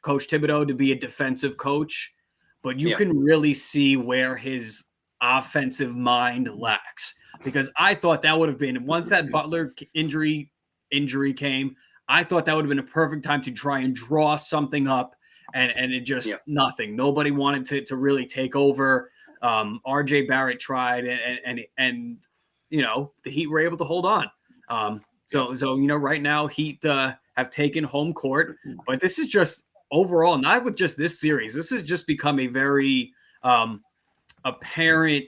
Coach Thibodeau, to be a defensive coach, but you can really see where his offensive mind lacks, because I thought that would have been, once that Butler injury came, I thought that would have been a perfect time to try and draw something up, and it just nothing. Nobody wanted to really take over. RJ Barrett tried, and the Heat were able to hold on. So right now Heat have taken home court, but this is just overall, not with just this series. This has just become a very apparent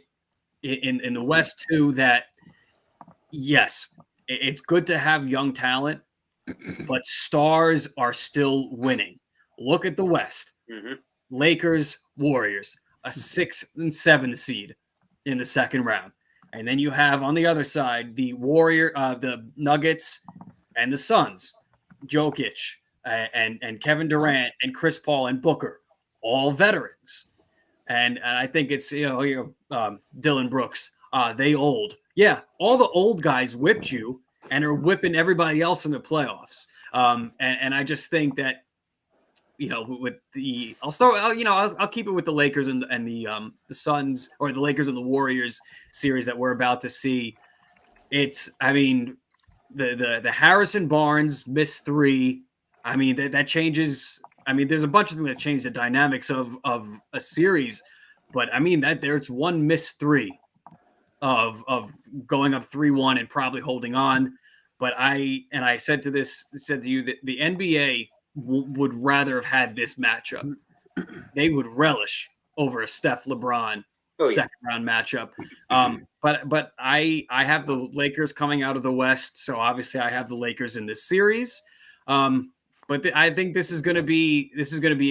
in the West too, that yes, it's good to have young talent, but stars are still winning. Look at the West. Lakers, Warriors, a 6th and 7th seed in the second round. And then you have on the other side the the Nuggets and the Suns, Jokic and Kevin Durant and Chris Paul and Booker, all veterans. And I think it's Dylan Brooks. They old. Yeah, all the old guys whipped you and are whipping everybody else in the playoffs. And I just think that with the I'll keep it with the Lakers and the Suns, or the Lakers and the Warriors series that we're about to see. It's the Harrison Barnes missed 3. That changes. There's a bunch of things that change the dynamics of a series, but that there's one missed 3 of going up 3-1 and probably holding on. But I said to you that the NBA would rather have had this matchup. They would relish over a Steph LeBron second round matchup. But I have the Lakers coming out of the West, so obviously I have the Lakers in this series. But I think this is going to be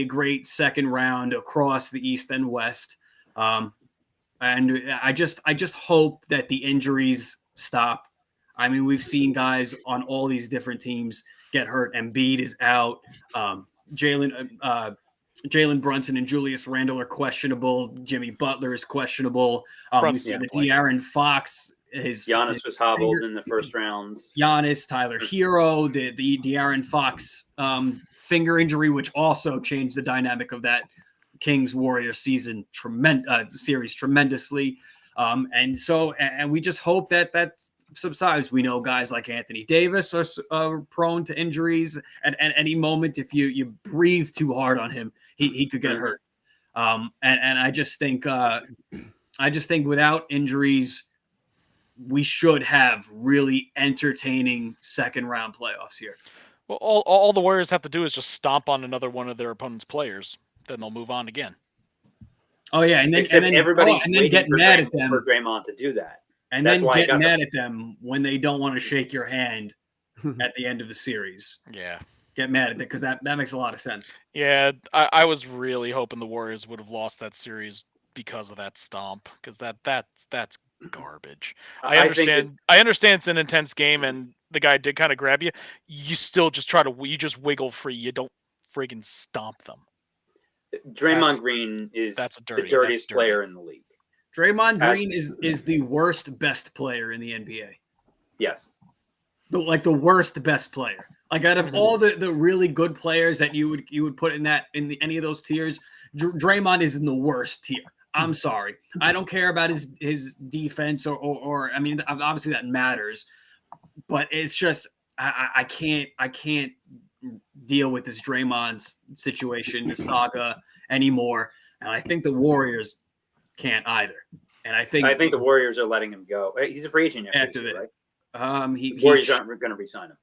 a great second round across the East and West. And I just hope that the injuries stop. We've seen guys on all these different teams get hurt. Embiid is out. Jalen Brunson and Julius Randle are questionable. Jimmy Butler is questionable. We see the De'Aaron Fox. Giannis was hobbled in the first round. Giannis, Tyler Hero, the De'Aaron Fox finger injury, which also changed the dynamic of that Kings Warrior series tremendously. And we just hope that subsides. We know guys like Anthony Davis are prone to injuries at any moment. If you breathe too hard on him, he could get hurt. And I just think without injuries, we should have really entertaining second round playoffs here. Well, all the Warriors have to do is just stomp on another one of their opponent's players. Then they'll move on again. Oh yeah, and then everybody's get mad at them for Draymond to do that. And that's then get mad at them when they don't want to shake your hand at the end of the series. Yeah. Get mad at it, because that makes a lot of sense. Yeah, I was really hoping the Warriors would have lost that series because of that stomp, because that's garbage. I understand it's an intense game and the guy did kind of grab you. You still just just wiggle free. You don't friggin' stomp them. Draymond Green is the dirtiest player in the league. Draymond Green is the worst best player in the NBA. Yes. The worst best player. Like, out of all the really good players that you would put in any of those tiers, Draymond is in the worst tier. I'm sorry. I don't care about his defense or obviously that matters, but it's just I can't deal with this Draymond situation, the saga anymore. And I think the Warriors can't either. And I think the Warriors are letting him go. He's a free agent after this, right? The Warriors aren't going to re-sign him.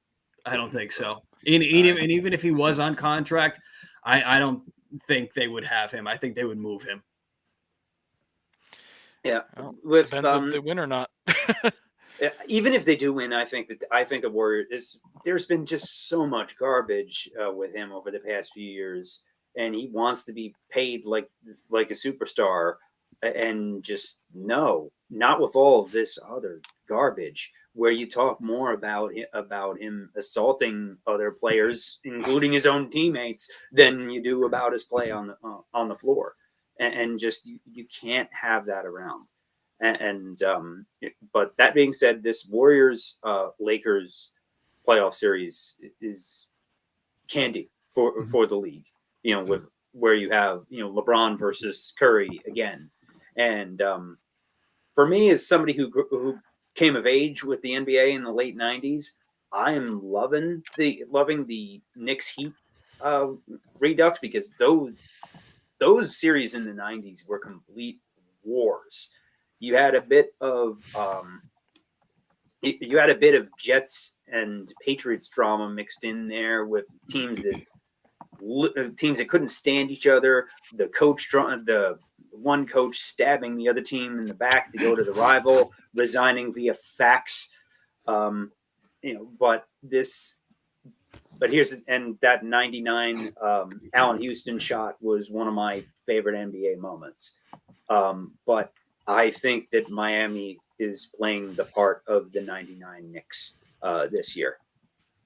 I don't think so. And even if he was on contract, I don't think they would have him. I think they would move him. Yeah, depends if they win or not. Even if they do win, I think the Warriors. There's been just so much garbage with him over the past few years, and he wants to be paid like a superstar. and just no, not with all of this other garbage where you talk more about him assaulting other players, including his own teammates, than you do about his play on the floor, and just you can't have that around. But that being said, this Warriors Lakers playoff series is candy for the league. With where you have LeBron versus Curry again, and for me, as somebody who came of age with the NBA in the late '90s, I am loving the Knicks Heat redux, because those series in the '90s were complete wars. You had a bit of Jets and Patriots drama mixed in there with teams that couldn't stand each other. The one coach stabbing the other team in the back to go to the rival, resigning via fax. But that '99 Allen Houston shot was one of my favorite NBA moments. But I think that Miami is playing the part of the '99 Knicks this year.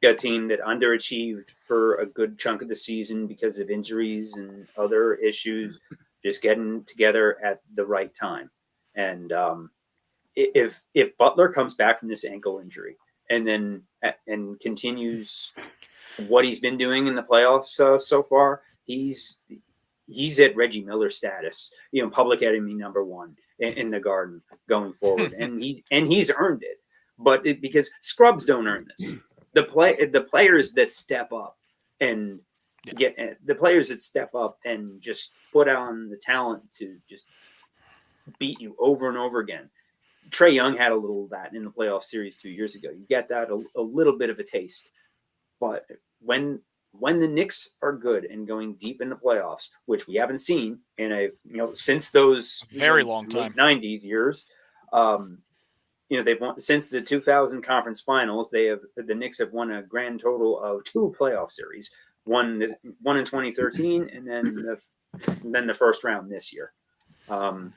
A team that underachieved for a good chunk of the season because of injuries and other issues, just getting together at the right time. And if Butler comes back from this ankle injury and continues what he's been doing in the playoffs so far, he's at Reggie Miller status, public enemy number one in the Garden going forward, and he's earned it. But because scrubs don't earn this. The players that step up and just put on the talent to just beat you over and over again. Trae Young had a little of that in the playoff series 2 years ago. You get that a little bit of a taste, but when the Knicks are good and going deep in the playoffs, which we haven't seen in since those very long time '90s years. They've won since the 2000 conference finals. The Knicks have won a grand total of 2 playoff series. One in 2013, and then the first round this year. But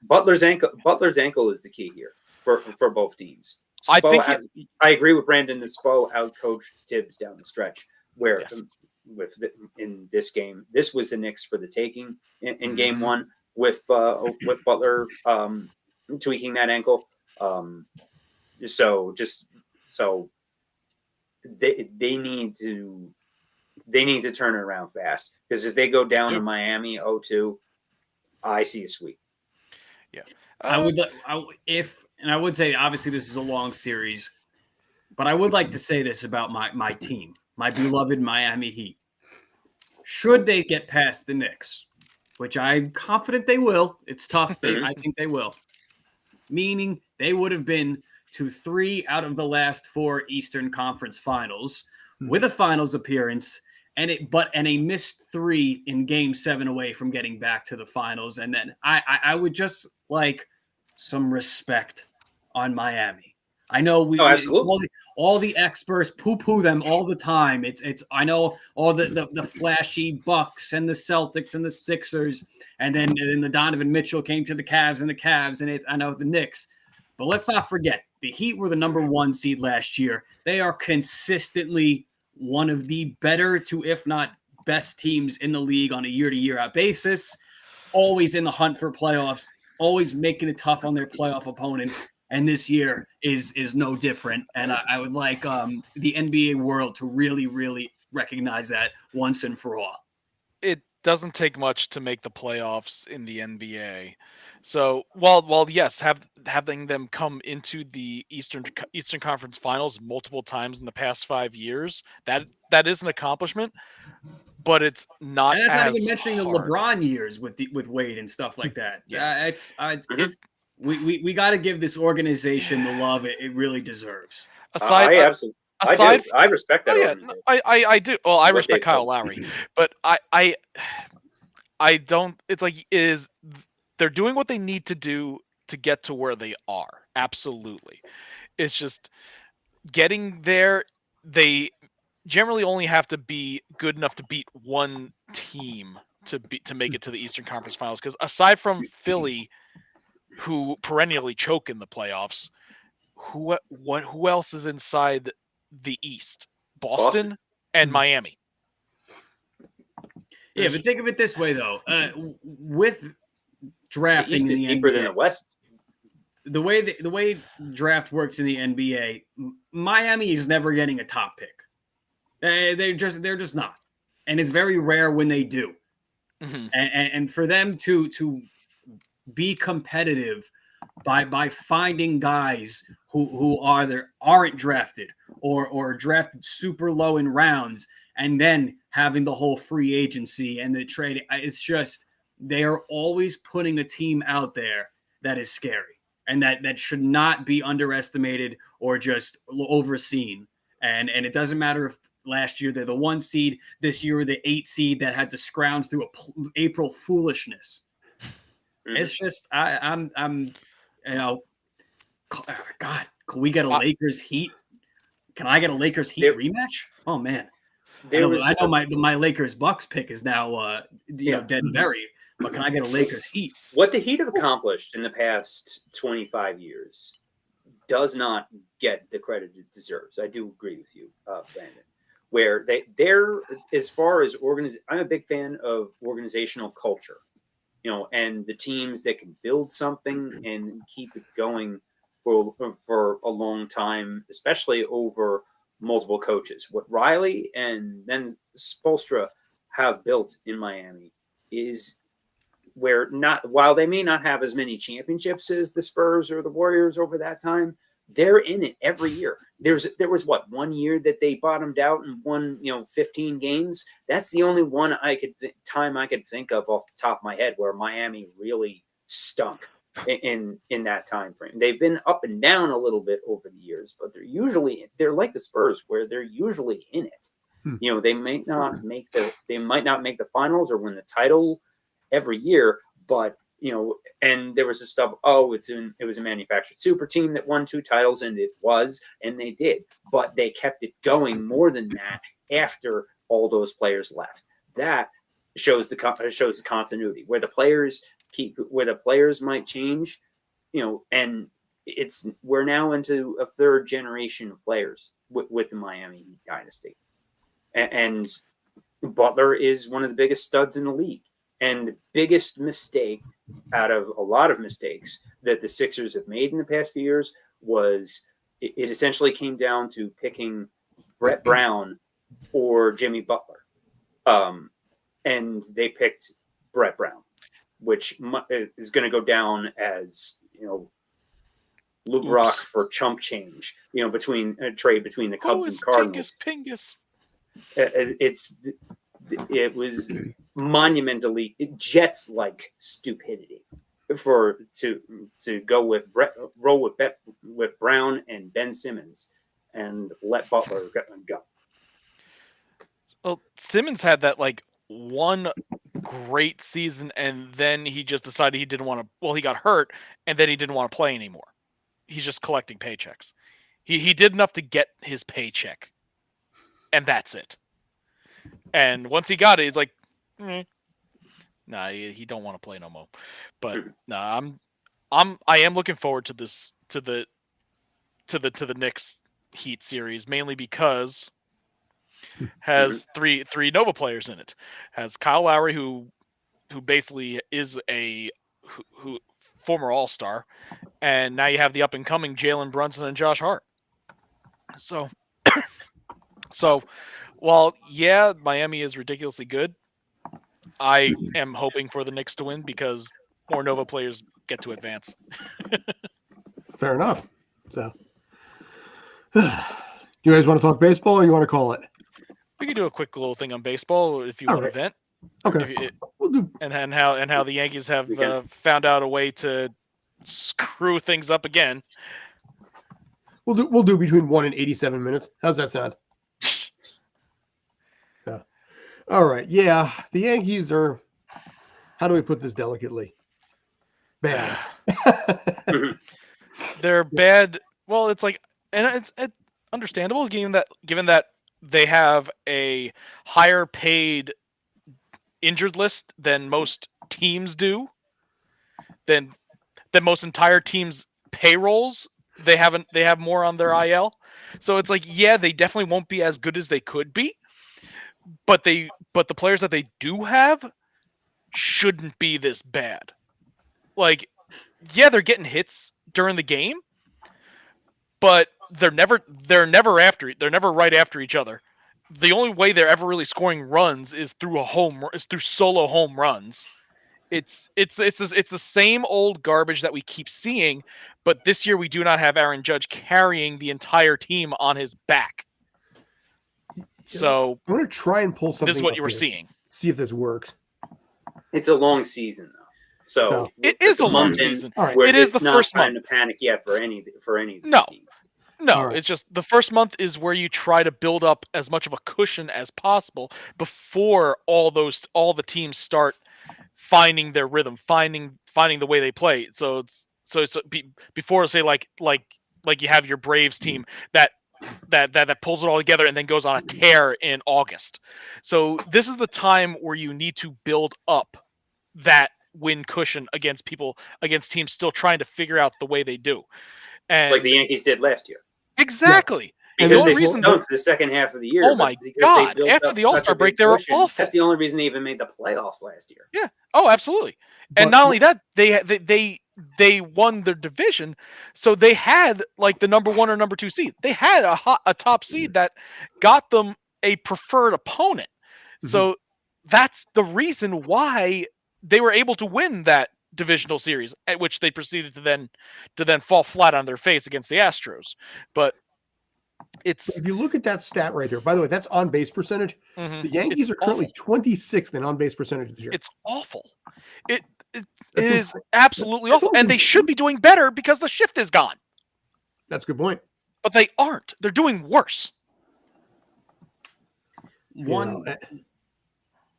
Butler's ankle is the key here for both teams. I agree with Brandon that Spo outcoached Tibbs down the stretch. Where in this game, this was the Knicks for the taking in game one. With Butler tweaking that ankle, so they need to turn it around fast, because if they go down to Miami 0-2, I see a sweep. Yeah, I would say obviously this is a long series, but I would like to say this about my team, my beloved Miami Heat. Should they get past the Knicks, which I'm confident they will. It's tough. I think they will. Meaning they would have been to 3 out of the last 4 Eastern Conference Finals with a finals appearance, and a missed 3 in Game 7 away from getting back to the finals. And then I would just like some respect on Miami. I know all the experts poo-poo them all the time. I know all the flashy Bucks and the Celtics and the Sixers, and then the Donovan Mitchell came to the Cavs, and I know the Knicks. But let's not forget, the Heat were the number 1 seed last year. They are consistently one of the better to, if not best, teams in the league on a year-to-year out basis. Always in the hunt for playoffs, always making it tough on their playoff opponents. And this year is no different. And I would like the NBA world to really, really recognize that once and for all. It doesn't take much to make the playoffs in the NBA. So while yes, having them come into the Eastern Conference Finals multiple times in the past 5 years, that is an accomplishment. But it's not. And that's as not even mentioning hard. the LeBron years with Wade and stuff like that. Yeah, we got to give this organization the love it really deserves. I respect that. I do. Well, I respect Kyle Lowry, but I don't. It's like they're doing what they need to do to get to where they are. Absolutely, it's just getting there. They generally only have to be good enough to beat one team to make it to the Eastern Conference Finals. Because aside from Philly, who perennially choke in the playoffs, who else is inside the East? Boston and Miami. Yeah, but think of it this way though: with drafting the East is in the deeper NBA, than the West. the way draft works in the NBA, Miami is never getting a top pick. They're just not, and it's very rare when they do. Mm-hmm. And for them to be competitive by finding guys who aren't drafted or drafted super low in rounds, and then having the whole free agency and the trade, it's just they are always putting a team out there that is scary and that should not be underestimated or just overseen. And it doesn't matter if last year they're the 1 seed, this year the 8 seed that had to scrounge through April foolishness. Mm-hmm. It's just I'm God, can we get a Lakers Heat? Can I get a Lakers Heat rematch? Oh man, I know my Lakers Bucks pick is now dead and buried. But can I get a Lakers Heat? What the Heat have accomplished in the past 25 years does not get the credit it deserves. I do agree with you, Brandon. Where they're as far as I'm a big fan of organizational culture, and the teams that can build something and keep it going for a long time, especially over multiple coaches. What Riley and then Spoelstra have built in Miami is where while they may not have as many championships as the Spurs or the Warriors over that time, they're in it every year. There was 1 year that they bottomed out and won 15 games. That's the only one time I could think of off the top of my head where Miami really stunk in that time frame. They've been up and down a little bit over the years, but they're like the Spurs where they're usually in it. They might not make the finals or win the title every year, but and there was this stuff. It was a manufactured super team that won 2 titles, and they did, but they kept it going more than that after all those players left. That shows the continuity where the players might change, and we're now into a 3rd generation of players with the Miami dynasty, and Butler is one of the biggest studs in the league. And the biggest mistake out of a lot of mistakes that the Sixers have made in the past few years was it essentially came down to picking Brett Brown or Jimmy Butler. And they picked Brett Brown, which is going to go down as, Lou Brock for chump change, between a trade between the Cubs and Cardinals. Pingus. It was monumentally Jets-like stupidity to go with Brown and Ben Simmons and let Butler go. Well, Simmons had that one great season, and then he just decided he didn't want to. Well, he got hurt, and then he didn't want to play anymore. He's just collecting paychecks. He did enough to get his paycheck, and that's it. And once he got it, he's like, nah, he don't want to play no more. But nah, I am looking forward to this to the Knicks Heat series, mainly because has three Nova players in it. Has Kyle Lowry, who basically is who former All-Star, and now you have the up and coming Jalen Brunson and Josh Hart. So while Miami is ridiculously good, I am hoping for the Knicks to win because more Nova players get to advance. Fair enough. So, you guys want to talk baseball, or you want to call it? We could do a quick little thing on baseball if you want to vent. Okay. We'll do. And how the Yankees have found out a way to screw things up again. We'll do between 1 and 87 minutes. How's that sound? Yeah. All right. Yeah, the Yankees are. How do we put this delicately? Bad. They're bad. Well, it's and it's understandable given that they have a higher paid injured list than most teams do, than most entire teams' payrolls. They have more on their IL. So it's like, yeah, they definitely won't be as good as they could be, but the players that they do have shouldn't be this bad. Like, yeah, they're getting hits during the game, but they're never right after each other. The only way they're ever really scoring runs is through solo home runs. It's the same old garbage that we keep seeing, but this year we do not have Aaron Judge carrying the entire team on his back. So I'm going to try and pull something. This is what up you were here. seeing. See if this works. It's a long season, though. So it is a long season. All right. It is the first month. month. To panic yet for any of these No. teams. No, Right. It's just the first month is where you try to build up as much of a cushion as possible before all the teams start finding their rhythm, finding the way they play. So before, say, like you have your Braves team that pulls it all together and then goes on a tear in August. So this is the time where you need to build up that win cushion against teams still trying to figure out the way they do. And Like the Yankees did last year. Exactly. And Because the they only stunk the second half of the year. Oh my God. After the All-Star break, they were awful. That's the only reason they even made the playoffs last year. Yeah. Oh, absolutely. And But- not only that, they won their division, so they had like the number 1 or number 2 seed. They had a top seed that got them a preferred opponent. So that's the reason why they were able to win that divisional series, at which they proceeded to then fall flat on their face against the Astros. But it's If you look at that stat right there, by the way, that's on base percentage. The Yankees are currently 26th in on base percentage this year. It's awful. It That's is insane. absolutely That's awful, and they should be doing better because the shift is gone. That's a good point. But they aren't. They're doing worse. One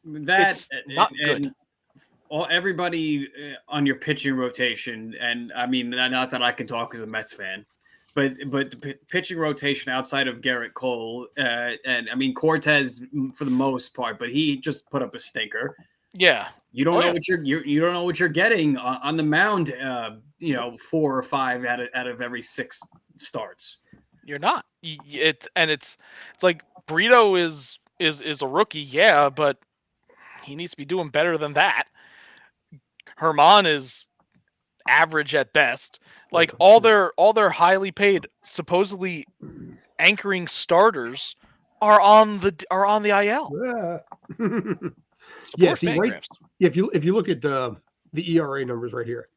You know, that It's not good. Everybody on your pitching rotation, and I mean, not that I can talk as a Mets fan, but the pitching rotation outside of Garrett Cole, and I mean Cortez for the most part, but he just put up a stinker. Yeah. You don't know what you don't know what you're getting on the mound. 4 or 5 out of every 6 starts. You're not. It's like Brito is a rookie, yeah, but he needs to be doing better than that. Herman is average at best. Like all their highly paid, supposedly anchoring starters are on the IL. Yeah, see, right. Fangraphs. If you look at the ERA numbers right here,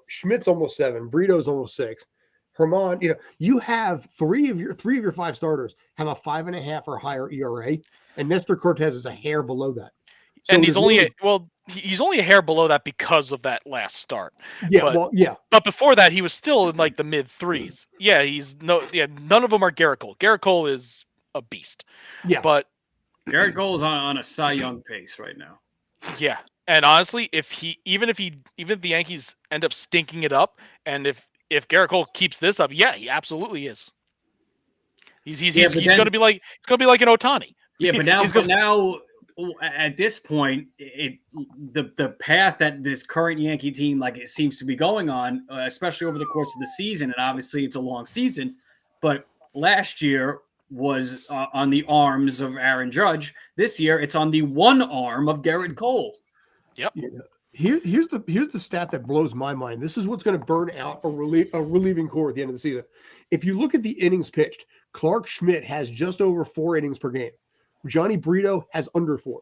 Schmidt's almost 7, Brito's almost 6, Herman. You have three of your 5 starters have a 5.5 or higher ERA, and Nestor Cortez is a hair below that. So And he's only really, he's only a hair below that because of that last start. yeah, But- But before that, he was still in like the mid 3s. Yeah, none of them are Garrett Cole. Garrett Cole is a beast. yeah. But Garrett Cole's on a Cy Young pace right now. yeah, and honestly, if the Yankees end up stinking it up, and if Garrett Cole keeps this up, yeah, he absolutely is. He's going to be like an Ohtani. Yeah, but now, He's gonna- now at this point, the path that this current Yankee team it seems to be going on, especially over the course of the season, and obviously it's a long season, but last year was on the arms of Aaron Judge. This year, it's on the one arm of Garrett Cole. Yep. Yeah. Here's the stat that blows my mind. This is what's going to burn out a relieving core at the end of the season. If you look at the innings pitched, Clark Schmidt has just over 4 innings per game. Johnny Brito has under 4.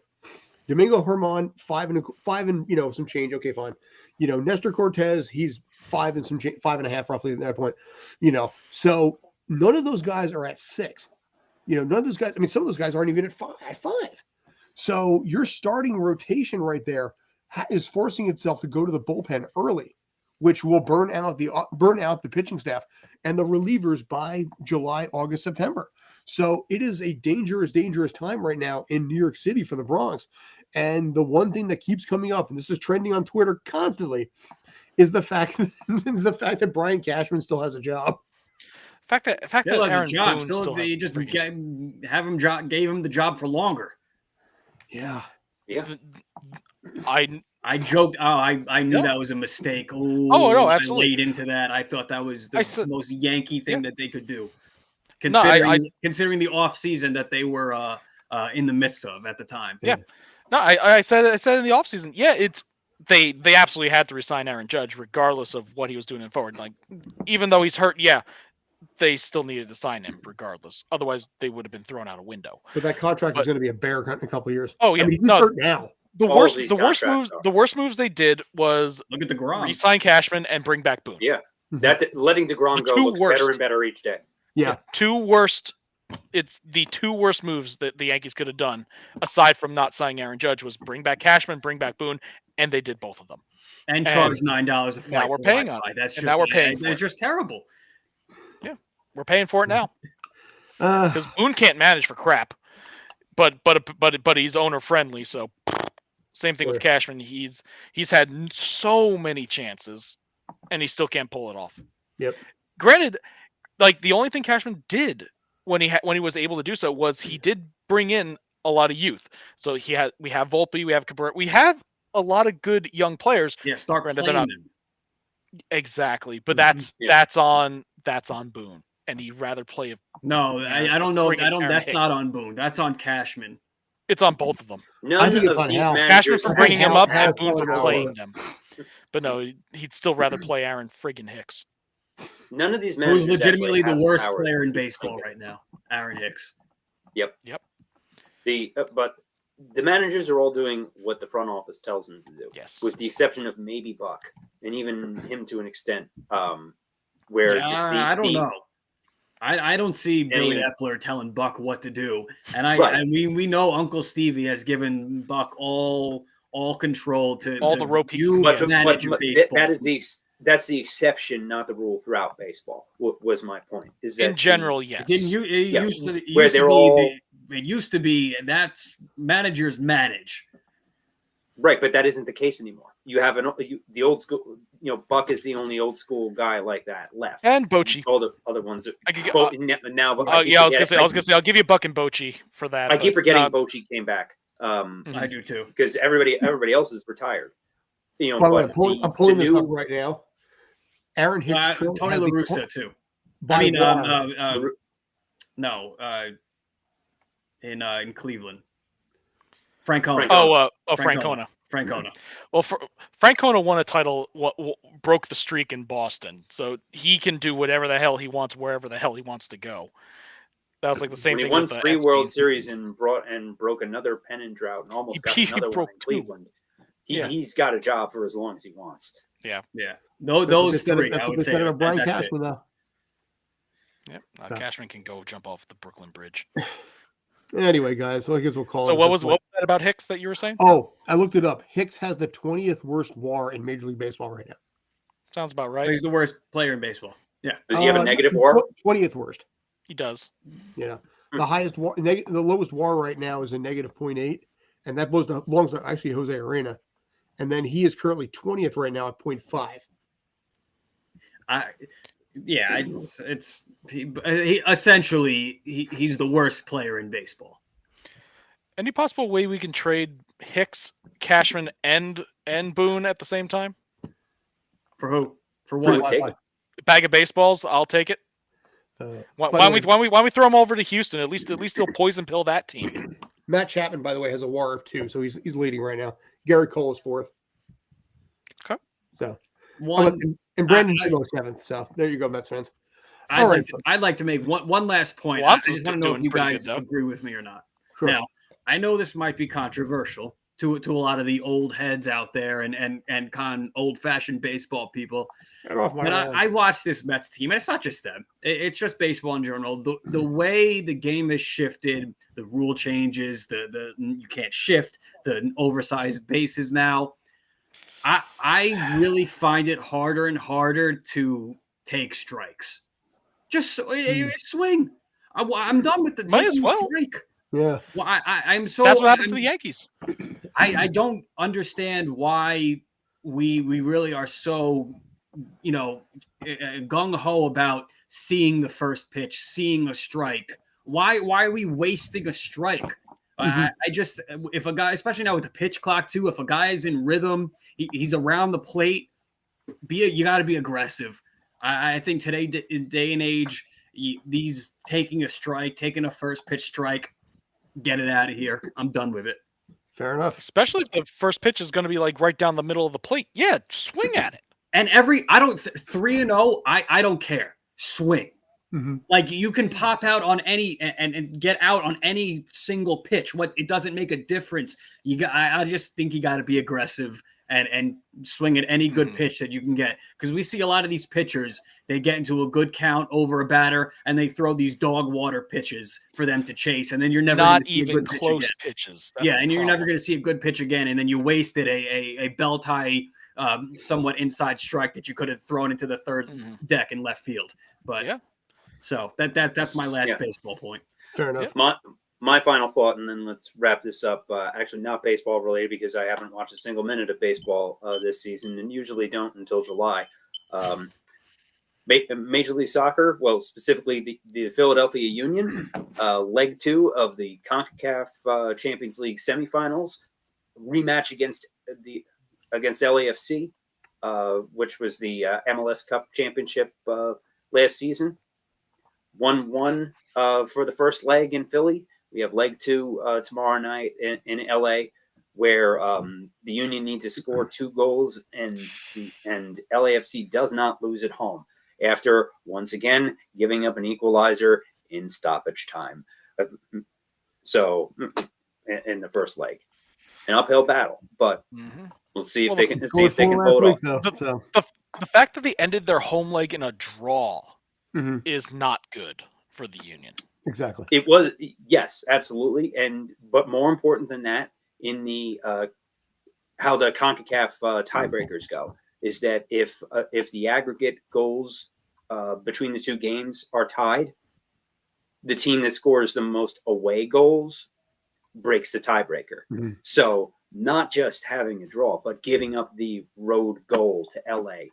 Domingo Herman 5 and some change. Okay, fine. Nestor Cortez, he's 5 and some 5.5 roughly at that point. So none of those guys are at 6. None of those guys. I mean, some of those guys aren't even at 5. So your starting rotation right there is forcing itself to go to the bullpen early, which will burn out the pitching staff and the relievers by July, August, September. So it is a dangerous time right now in New York City for the Bronx. And the one thing that keeps coming up, and this is trending on Twitter constantly, is the fact that Brian Cashman still has a job. The fact that Still has Aaron a job. Boone Still, still has they just freaking- gave him the job for longer. Yeah. Yeah. I joked. Oh, I knew Yeah. that was a mistake. Oh, no, absolutely. I laid into that. I thought that was the most Yankee thing that they could do, considering the off season that they were in the midst of at the time. Yeah. No, I said in the offseason, yeah, they absolutely had to resign Aaron Judge regardless of what he was doing in forward. Like, even though he's hurt, yeah, they still needed to sign him regardless. Otherwise, they would have been thrown out a window. But that contract is going to be a bear in a couple of years. Oh yeah, I mean, he's hurt now. The worst moves they did was look at the Grom, re-sign Cashman and bring back Boone. Yeah, that letting DeGrom go looks better and better each day. Yeah, it's the two worst moves that the Yankees could have done, aside from not signing Aaron Judge, was bring back Cashman, bring back Boone, and they did both of them. And charge $9 a flight. Now we're paying on it. That's just, now we're paying. It's just terrible. Yeah, we're paying for it now because Boone can't manage for crap, but he's owner friendly. So same thing with Cashman. He's had so many chances, and he still can't pull it off. Yep. Granted, like the only thing Cashman did when he was able to do so was he did bring in a lot of youth. So we have Volpe, we have Cabrera, we have a lot of good young players. Yeah, start playing them. Exactly, but that's on Boone, and he'd rather play. I don't know. That's Hicks. Not on Boone. That's on Cashman. It's on both of them. None of these Cashman for bringing him up and Boone for playing them. But no, he'd still rather play Aaron friggin' Hicks. None of these managers who's legitimately the worst player in baseball right now, Aaron Hicks. Yep. But the managers are all doing what the front office tells them to do. Yes. With the exception of maybe Buck, and even him to an extent. Where I don't know. I don't see Billy Epler telling Buck what to do, and we know Uncle Stevie has given Buck all control to the rope he manage baseball. That's the exception, not the rule throughout baseball. Was my point? Is that in general, yes. It used to be that's managers manage, right? But that isn't the case anymore. You have the old school. Buck is the only old school guy like that left, and Bochy. All the other ones are now. I was gonna say, I'll give you Buck and Bochy for that. I keep forgetting Bochy came back. I do too, because everybody else is retired. By the way, I'm pulling this up right now. Aaron Hicks, Tony La Russa too. In Cleveland, Francona. Francona. Well, Francona won a title. What broke the streak in Boston, so he can do whatever the hell he wants, wherever the hell he wants to go. That was like the same thing. He won 3 World Series and broke another pennant drought and almost got another one in Cleveland. He's got a job for as long as he wants. Yeah. Those three, I would say. Brian Cashman, though. Yeah, Cashman can go jump off the Brooklyn Bridge. Anyway, guys, so I guess we'll call it. So what was that about Hicks that you were saying? Oh, I looked it up. Hicks has the 20th worst WAR in Major League Baseball right now. Sounds about right. So he's the worst player in baseball. Yeah. Does he have a negative WAR? 20th worst. He does. The highest WAR, the lowest WAR right now is a -0.8, and that belongs to actually Jose Arena. And then he is currently 20th right now at 0.5. He's the worst player in baseball. Any possible way we can trade Hicks, Cashman, and Boone at the same time? For who? For what? A bag of baseballs. I'll take it. Why don't we throw him over to Houston? At least they'll poison pill that team. Matt Chapman, by the way, has a WAR of 2, so he's leading right now. Gary Cole is 4th. Okay. So and Brandon Nimmo 7th. So there you go, Mets fans. I'd like to make one last point. I just want to know if you guys agree with me or not. Sure. Now, I know this might be controversial to a lot of the old heads out there and old-fashioned baseball people. But I watch this Mets team, and it's not just them. It's just baseball in general. The way the game has shifted, the rule changes, the you can't shift, the oversized bases now. I really find it harder and harder to take strikes. Just swing. I'm done with the might as well. strike. Yeah. Well, I'm so. That's what happens to the Yankees. I don't understand why we really are so, gung ho about seeing the first pitch, seeing a strike. Why are we wasting a strike? I just, if a guy, especially now with the pitch clock too, if a guy is in rhythm, he's around the plate, you got to be aggressive. I think today, day and age, these taking a first pitch strike, get it out of here. I'm done with it. Fair enough. Especially if the first pitch is going to be like right down the middle of the plate. Yeah, swing at it. And 3-0, I don't care. Swing. Mm-hmm. Like you can pop out on any and get out on any single pitch. It doesn't make a difference. I just think you got to be aggressive and swing at any good pitch that you can get. Because we see a lot of these pitchers, they get into a good count over a batter and they throw these dog water pitches for them to chase, and then you're never not see even a good close pitch pitches. Yeah, and you're never going to see a good pitch again, and then you wasted a belt high. Somewhat inside strike that you could have thrown into the third deck in left field, but so that's my last baseball point. Fair enough. My final thought, and then let's wrap this up. Actually, not baseball related because I haven't watched a single minute of baseball this season, and usually don't until July. Major League Soccer, well, specifically the Philadelphia Union, leg 2 of the CONCACAF Champions League semifinals, rematch against LAFC, which was the MLS Cup championship last season. 1-1 for the first leg in Philly. We have leg 2 tomorrow night in LA, where the Union needs to score 2 goals, and LAFC does not lose at home after once again giving up an equalizer in stoppage time. So in the first leg, an uphill battle, but we'll see if they can pull it off. The fact that they ended their home leg in a draw is not good for the Union. Exactly. It was, yes, absolutely, but more important than that, in the how the CONCACAF tiebreakers go, is that if the aggregate goals between the two games are tied, the team that scores the most away goals breaks the tiebreaker. So not just having a draw, but giving up the road goal to LA,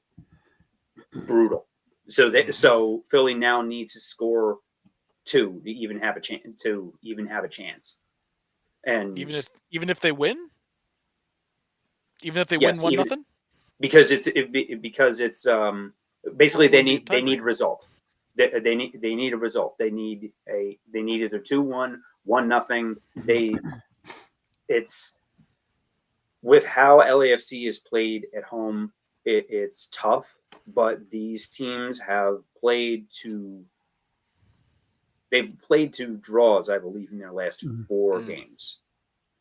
brutal. So Philly now needs to score 2 to even have a chance. And even if they win, even if they win 1-0, because it's basically they need a result. They need a result. They need either 2-1, 1-0. It's with how LAFC is played at home, it's tough. But these teams have played to draws, I believe, in their last 4 games.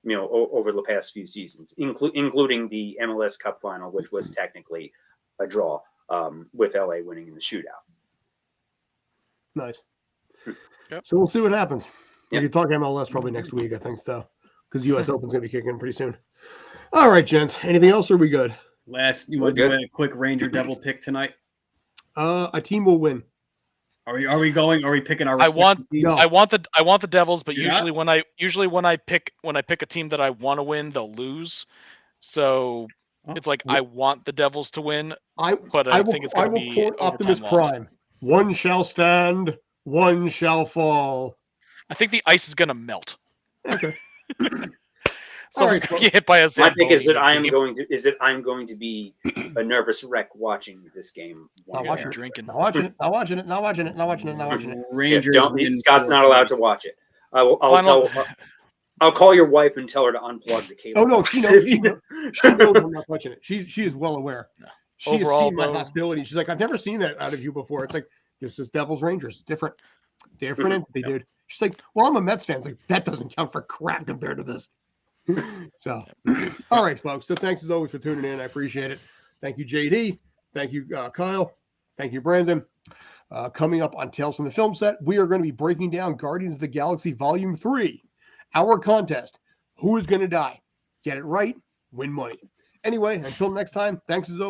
Over the past few seasons, including the MLS Cup final, which was technically a draw, with LA winning in the shootout. Nice. Yep. So we'll see what happens. We can talk MLS probably next week, I think so, because U.S. Open's going to be kicking in pretty soon. All right, gents. Anything else, or are we good? You want to do a quick Ranger Devil pick tonight? A team will win. Are we picking our? I want the Devils, but Yeah. usually when I pick a team that I want to win, they'll lose. So it's like I want the Devils to win, but I think it's going to be quote Optimus overtime loss. Prime. One shall stand, one shall fall. I think the ice is going to melt. Okay. Someone's going to get hit by a Zamboni. My think is that I'm going to be a nervous wreck watching this game. Not watching drinking. Not watching it. Rangers. Scott's not allowed to watch it. I'll call your wife and tell her to unplug the cable. Oh no, she knows I'm not watching it. She is well aware. No. She has Overall, seen my though- hostility. She's like, I've never seen that out of you before. It's like, this is Devils Rangers. Different entity, dude. She's like, well, I'm a Mets fan. It's like, that doesn't count for crap compared to this. So, all right, folks. So thanks as always for tuning in. I appreciate it. Thank you, JD. Thank you, Kyle. Thank you, Brandon. Coming up on Tales from the Film Set, we are going to be breaking down Guardians of the Galaxy Volume 3. Our contest. Who is going to die? Get it right, win money. Anyway, until next time, thanks as always.